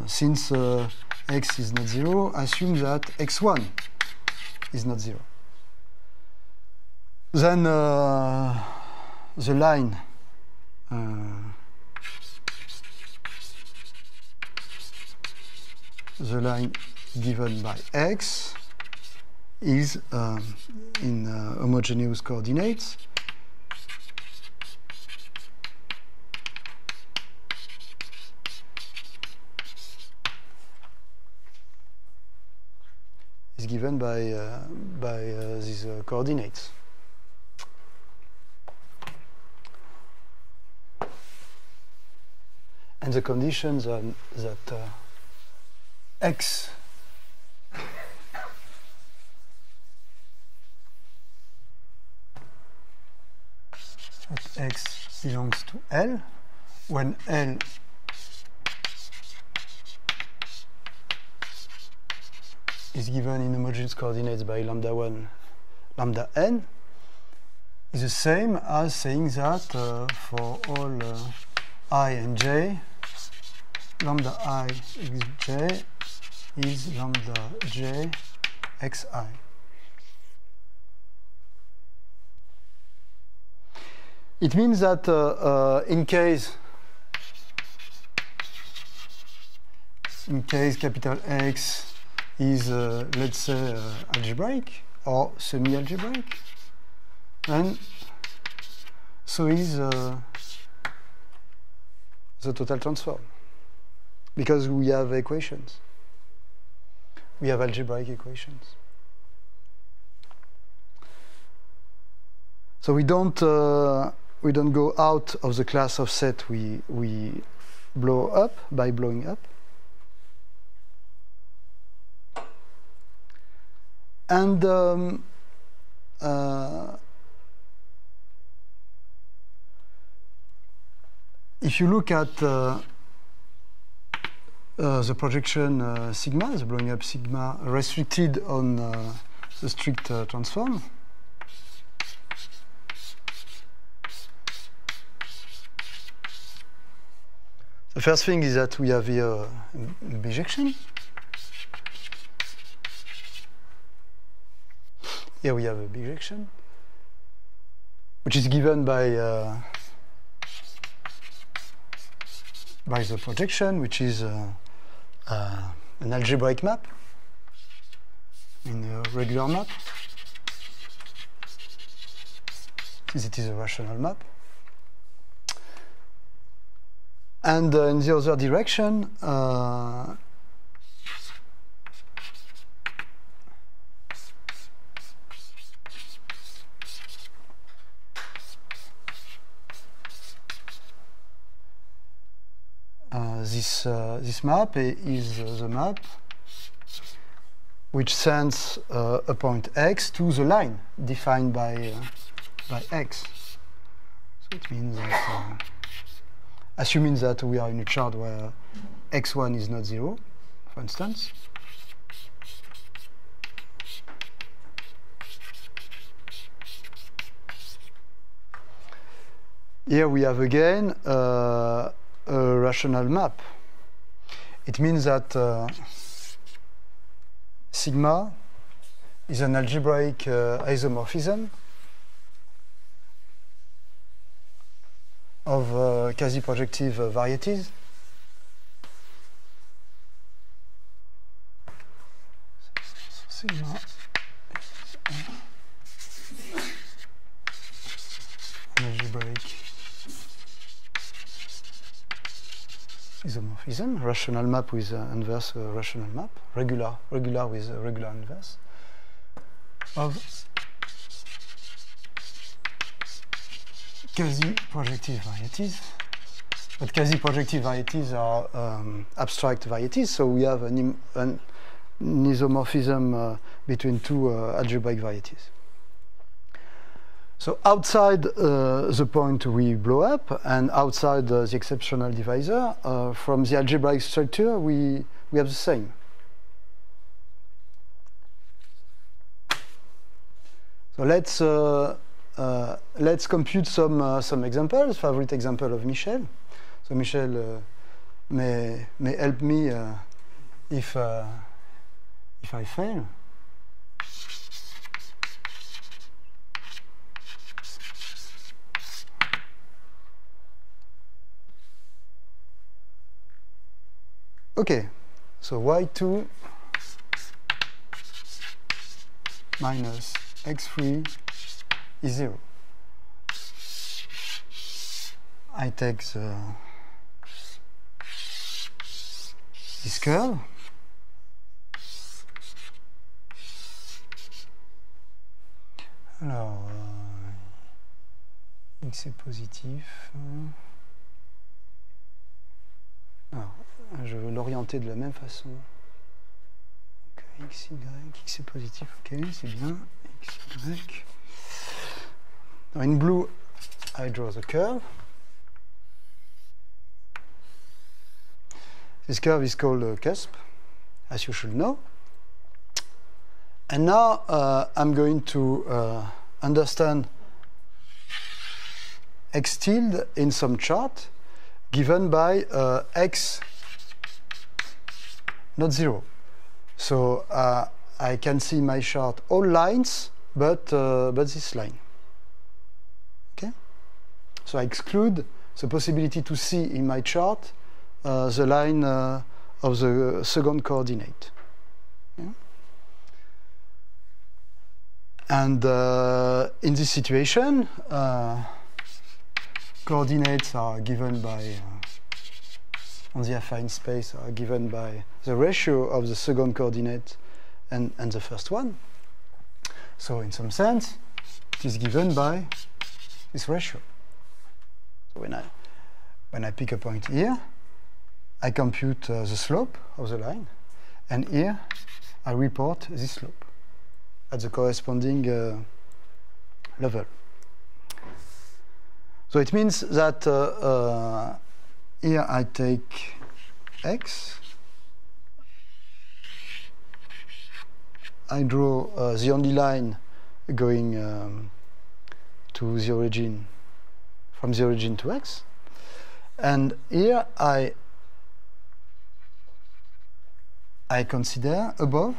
since x is not 0, assume that x1 is not 0. Then the line given by x is in homogeneous coordinates. Is given by these coordinates. And the conditions are that x at x belongs to L, when L is given in homogeneous coordinates by lambda 1, lambda n, is the same as saying that for all I and j, lambda I xj is lambda j xi. It means that in case capital X is, let's say, algebraic or semi-algebraic, and so is the total transform. because we have equations. We have algebraic equations. So we don't go out of the class of set. We blow up by blowing up. And if you look at the projection sigma, the blowing up sigma restricted on the strict transform, the first thing is that we have here a bijection. Here we have a bijection, which is given by the projection, which is an algebraic map in a regular map, since it is a rational map. And in the other direction, this map is the map which sends a point x to the line defined by x. So it means that, assuming that we are in a chart where x1 is not 0, for instance, here we have again a rational map. It means that sigma is an algebraic isomorphism of quasi-projective varieties. So sigma an algebraic isomorphism, rational map with inverse rational map, regular with regular inverse of quasi-projective varieties. But quasi-projective varieties are abstract varieties, so we have an isomorphism between two algebraic varieties. So outside the point we blow up, and outside the exceptional divisor, from the algebraic structure we have the same. So let's compute some examples. Favorite example of Michel. So Michel may help me if I fail. Okay, so y2 minus x3 is 0. I take this curve. Alors, x est positif. Alors, je veux l'orienter de la même façon. Donc, x, y, x est positif, ok, c'est bien. X, y. Now in blue, I draw the curve. This curve is called a cusp, as you should know. And now I'm going to understand x tilde in some chart given by x not 0. So I can see in my chart all lines but this line. Okay? So I exclude the possibility to see in my chart the line of the second coordinate. Yeah? And in this situation, coordinates are given by on the affine space are given by the ratio of the second coordinate and the first one. So in some sense, it is given by this ratio. So when I pick a point here, I compute the slope of the line, and here I report this slope at the corresponding level. So it means that here I take x, I draw the only line going to the origin, from the origin to x, and here I consider above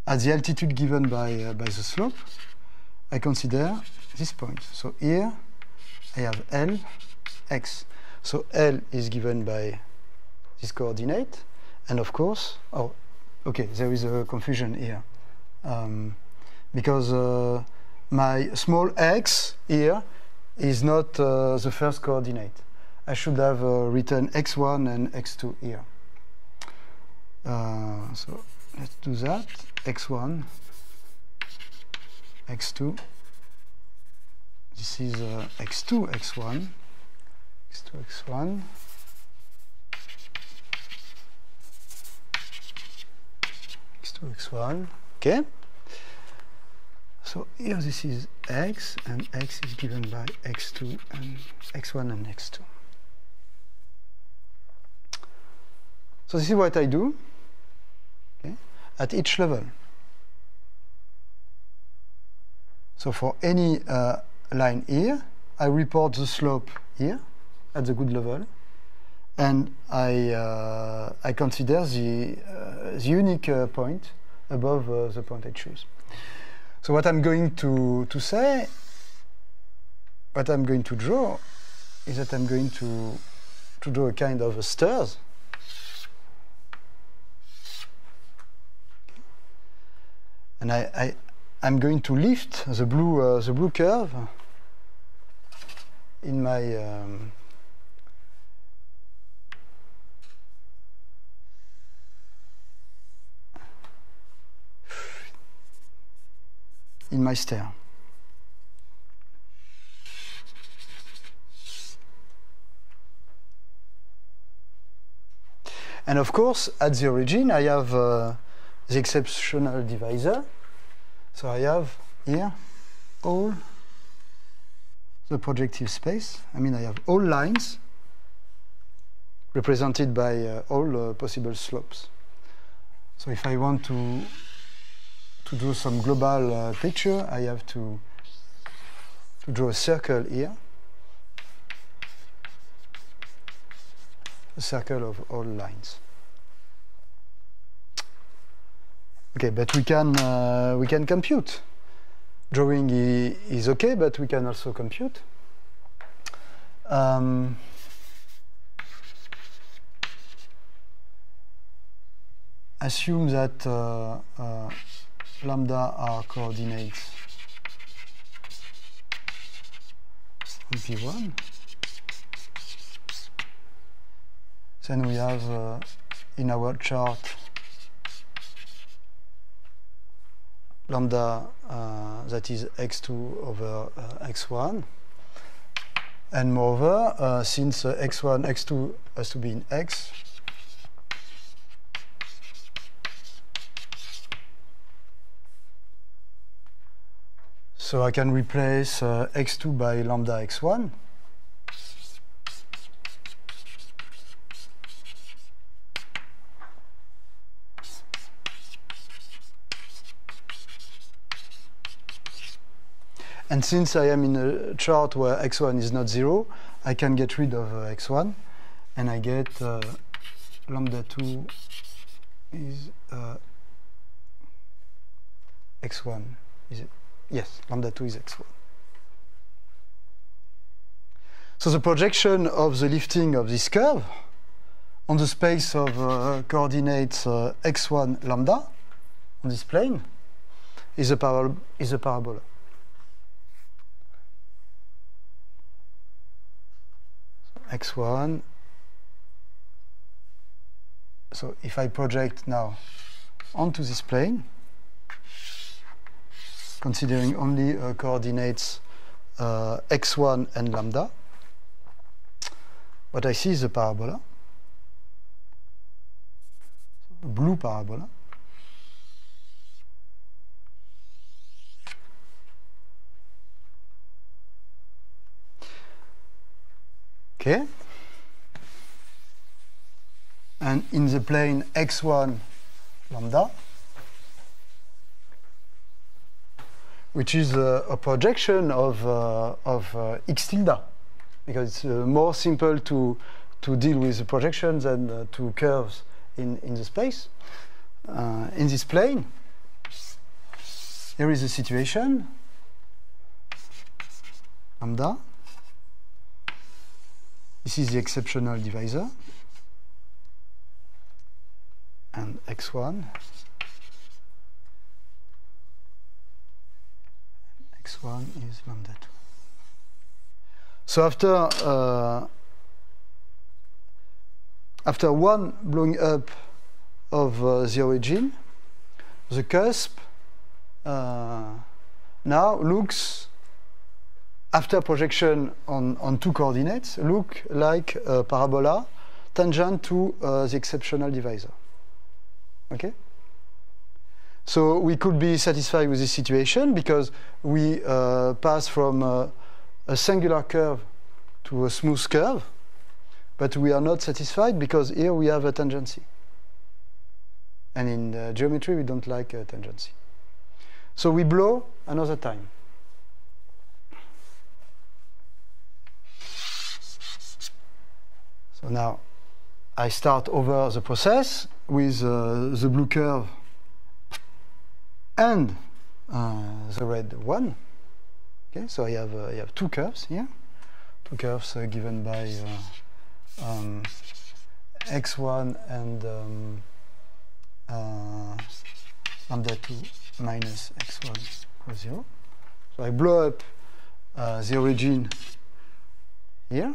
at the altitude given by the slope, I consider this point. So here I have L, x. So L is given by this coordinate, and of course, oh, okay, there is a confusion here, because my small x here is not the first coordinate. I should have written x1 and x2 here. So let's do that. x1, x2. This is x2, x1, x2, x1. x2, x1. Okay. So here this is x, and x is given by x2 and x1 and x2. So this is what I do, okay, at each level. So for any line here, I report the slope here at the good level, and I consider the unique point above the point I choose. So what I'm going to say, what I'm going to draw, is that I'm going to draw a kind of a stairs. And I'm going to lift the blue curve in my stair. And of course, at the origin, I have the exceptional divisor. So I have here all the projective space. I mean, I have all lines represented by all possible slopes. So if I want to draw some global picture, I have to draw a circle here, a circle of all lines. Okay, but we can compute. Drawing is okay, but we can also compute. Assume that lambda are coordinates on P1. Then we have in our chart lambda that is x2 over x1, and moreover, since x1, x2 has to be in x, so I can replace x2 by lambda x1. And since I am in a chart where x1 is not 0, I can get rid of x1, and I get lambda 2 is x1. Is it? Yes, lambda 2 is x1. So the projection of the lifting of this curve on the space of coordinates x1 lambda on this plane is a parabola. So x1. So if I project now onto this plane, considering only coordinates x1 and lambda, what I see is a parabola, a blue parabola. Okay. And in the plane x1 lambda, which is a projection of x tilde, because it's more simple to deal with the projections than to curves in the space. In this plane, here is the situation, lambda. This is the exceptional divisor, and x1, x1 is lambda 2. So after one blowing up of the origin, the cusp now looks, after projection on two coordinates, look like a parabola tangent to the exceptional divisor. Okay? So we could be satisfied with this situation because we pass from a singular curve to a smooth curve, but we are not satisfied because here we have a tangency. And in geometry we don't like a tangency. So we blow another time. So now I start over the process with the blue curve and the red one. Okay, so I have two curves here, two curves given by x1 and lambda 2 minus x1 equals 0. So I blow up the origin here.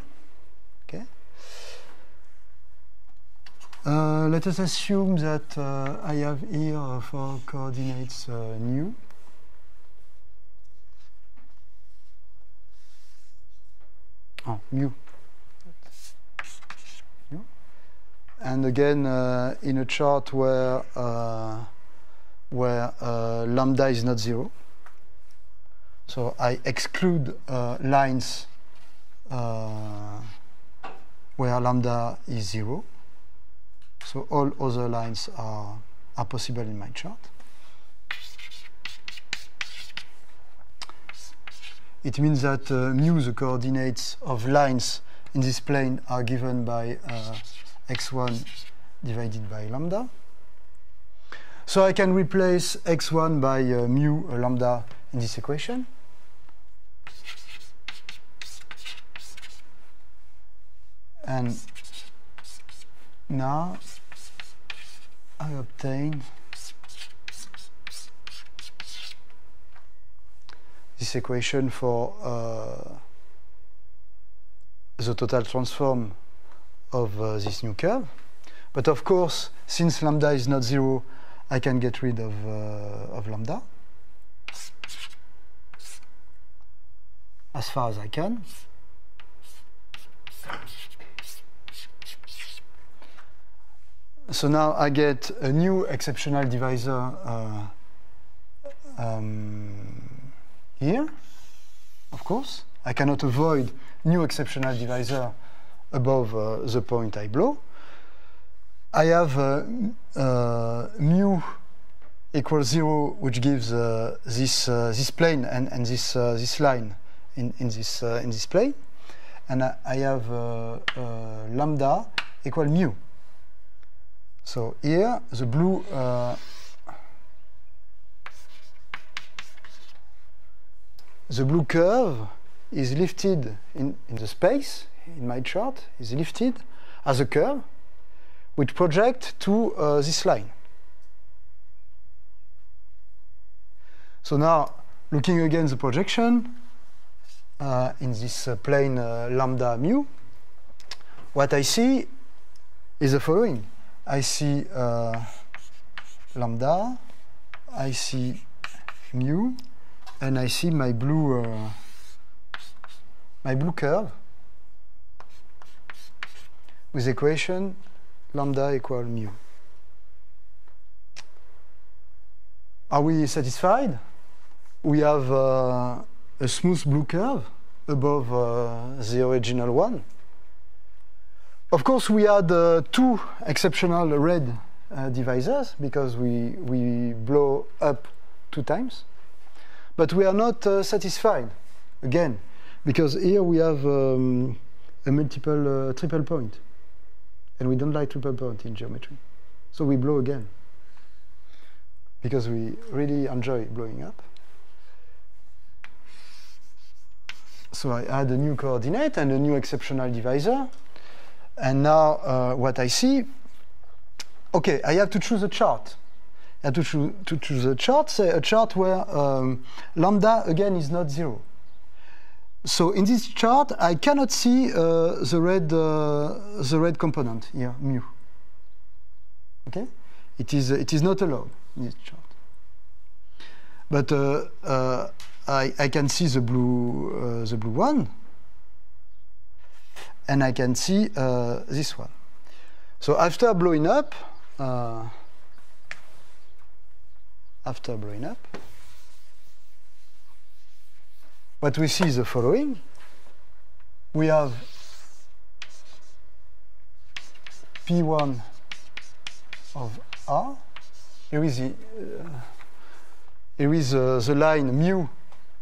Okay. Let us assume that I have here for coordinates nu. Oh, mu. And again, in a chart where lambda is not 0, so I exclude lines where lambda is 0. So all other lines are possible in my chart. It means that mu, the coordinates of lines in this plane, are given by x1 divided by lambda. So I can replace x1 by mu lambda in this equation. And now I obtain this equation for the total transform of this new curve. But of course, since lambda is not 0, I can get rid of lambda as far as I can. So now I get a new exceptional divisor here, of course. I cannot avoid new exceptional divisor above the point I blow. I have mu equals 0, which gives this plane and this line in this plane, and I have lambda equal mu. So here the blue curve is lifted in the space, in my chart, is lifted as a curve which projects to this line. So now, looking again the projection in this plane lambda mu, what I see is the following. I see lambda, I see mu, and I see my blue curve with equation lambda equal mu. Are we satisfied? We have a smooth blue curve above the original one. Of course, we had two exceptional red divisors because we blow up 2 times. But we are not satisfied, again, because here we have a multiple triple point. And we don't like triple point in geometry. So we blow again, because we really enjoy blowing up. So I add a new coordinate and a new exceptional divisor. And now what I see, okay, I have to choose a chart. I have to choose a chart, say a chart where lambda again is not 0. So in this chart, I cannot see the red component here, mu. Okay, it is not allowed in this chart. But I can see the blue one, and I can see this one. So after blowing up, what we see is the following. We have P1 of R. Here is the line mu,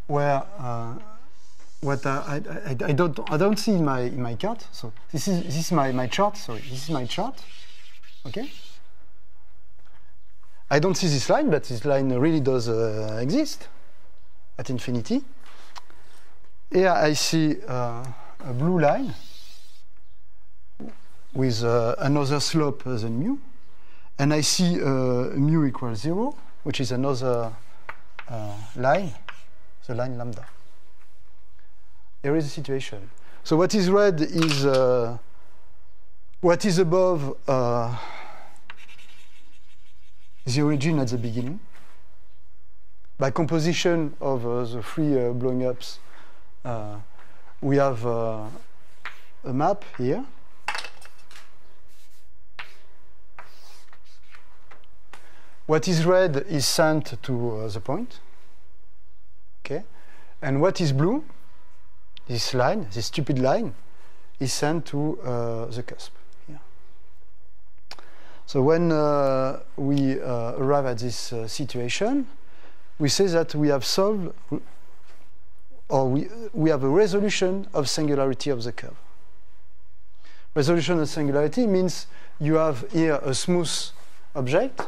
where what I don't see in my chart. So this is my chart. Sorry, this is my chart. Okay. I don't see this line, but this line really does exist at infinity. Here I see a blue line with another slope than mu, and I see mu equals 0, which is another line, the line lambda. Here is the situation. So what is red is what is above the origin at the beginning. By composition of the 3 blowing ups, we have a map here. What is red is sent to the point. Okay, and what is blue, this line, this stupid line, is sent to the cusp. So when we arrive at this situation, we say that we have solved, or we have a resolution of singularity of the curve. Resolution of singularity means you have here a smooth object,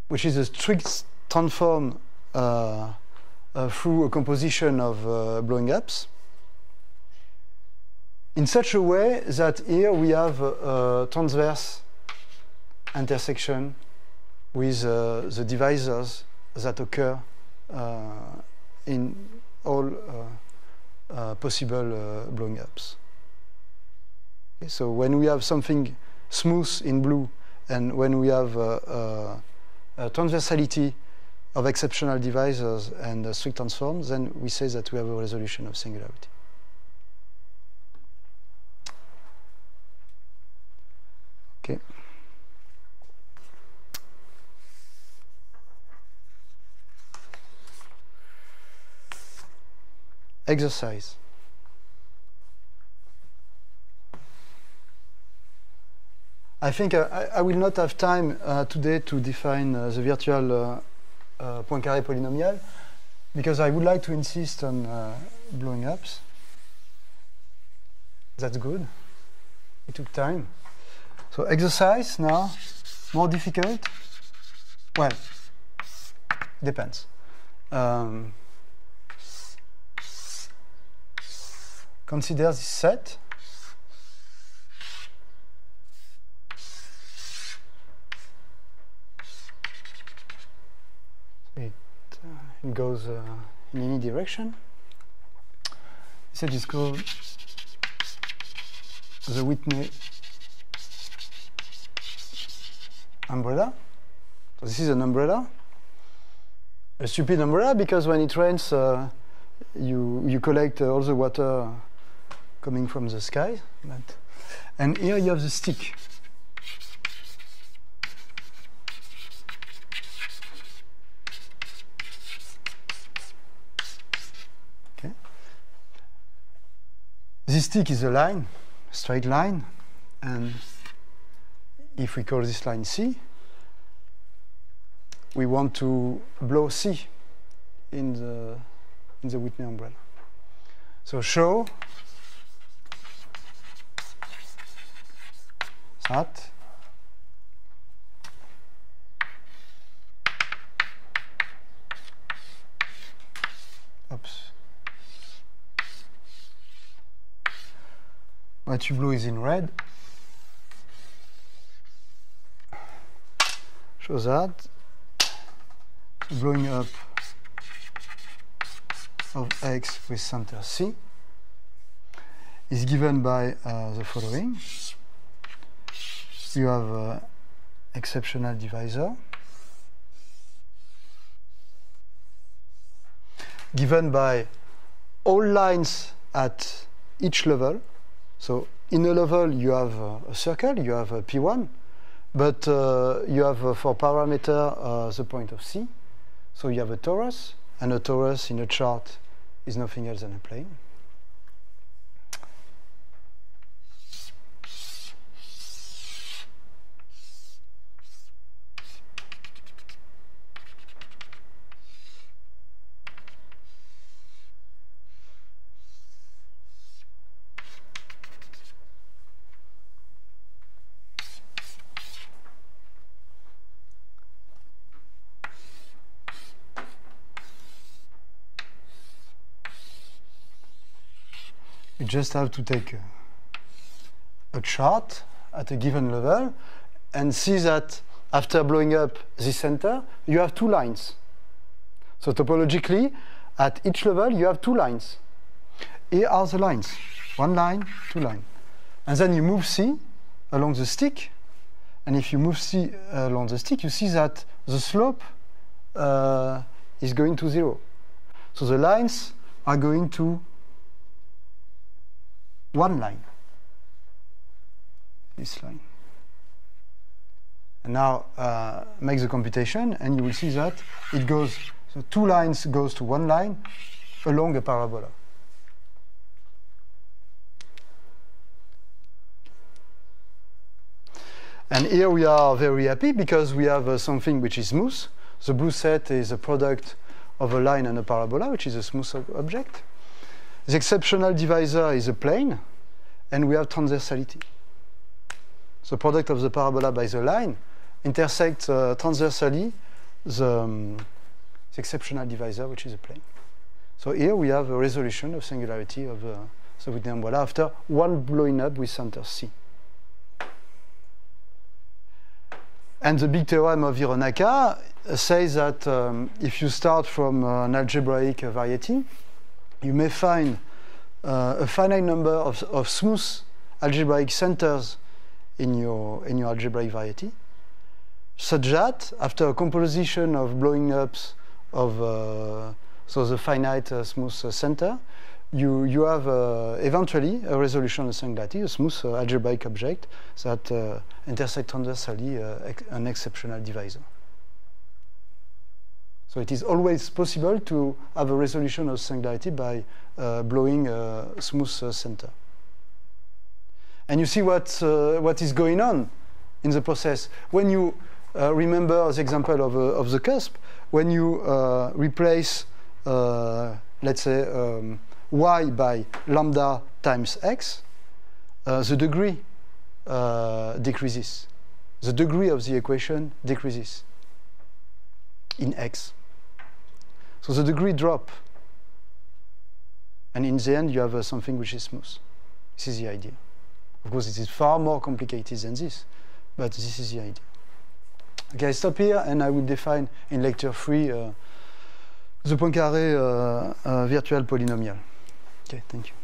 which is a strict transform through a composition of blowing ups, in such a way that here we have a transverse intersection with the divisors that occur in all possible blowing ups. Okay, so when we have something smooth in blue, and when we have a transversality of exceptional divisors and strict transforms, then we say that we have a resolution of singularity. Okay. Exercise. I think I will not have time today to define the virtual Poincaré polynomial, because I would like to insist on blowing ups. That's good. It took time. So exercise now, more difficult? Well, depends. Consider this set. It goes in any direction. This is called the Whitney umbrella. So this is an umbrella, a stupid umbrella, because when it rains, you collect all the water coming from the sky. And here you have the stick. Okay. This stick is a line, a straight line, and if we call this line C, we want to blow C in the Whitney umbrella. So show that what you blow is in red. Show that blowing up of X with center C is given by the following. You have an exceptional divisor given by all lines at each level. So in a level you have a circle, you have a P1, but you have for parameter the point of C. So you have a torus, and a torus in a chart is nothing else than a plane. You just have to take a chart at a given level and see that after blowing up this center, you have two lines. So topologically, at each level, you have two lines. Here are the lines. One line, two lines. And then you move C along the stick. And if you move C along the stick, you see that the slope is going to 0. So the lines are going to one line, this line. And now make the computation, and you will see that it goes, so two lines goes to one line along a parabola. And here we are very happy because we have something which is smooth. The blue set is a product of a line and a parabola, which is a smooth object. The exceptional divisor is a plane, and we have transversality. The product of the parabola by the line intersects transversally the exceptional divisor, which is a plane. So here we have a resolution of singularity of the Whitney umbrella after one blowing up with center C. And the big theorem of Hironaka says that if you start from an algebraic variety, you may find a finite number of smooth algebraic centers in your algebraic variety, such that after a composition of blowing ups of so the finite smooth center, you have eventually a resolution of singularity, a smooth algebraic object that intersects transversally an exceptional divisor. So it is always possible to have a resolution of singularity by blowing a smooth center. And you see what is going on in the process. When you remember the example of the cusp, when you replace, let's say, y by lambda times x, the degree decreases. The degree of the equation decreases in x. So the degree drop. And in the end, you have something which is smooth. This is the idea. Of course, it is far more complicated than this, but this is the idea. Okay, I stop here, and I will define in lecture 3 the Poincaré virtual polynomial. Okay, thank you.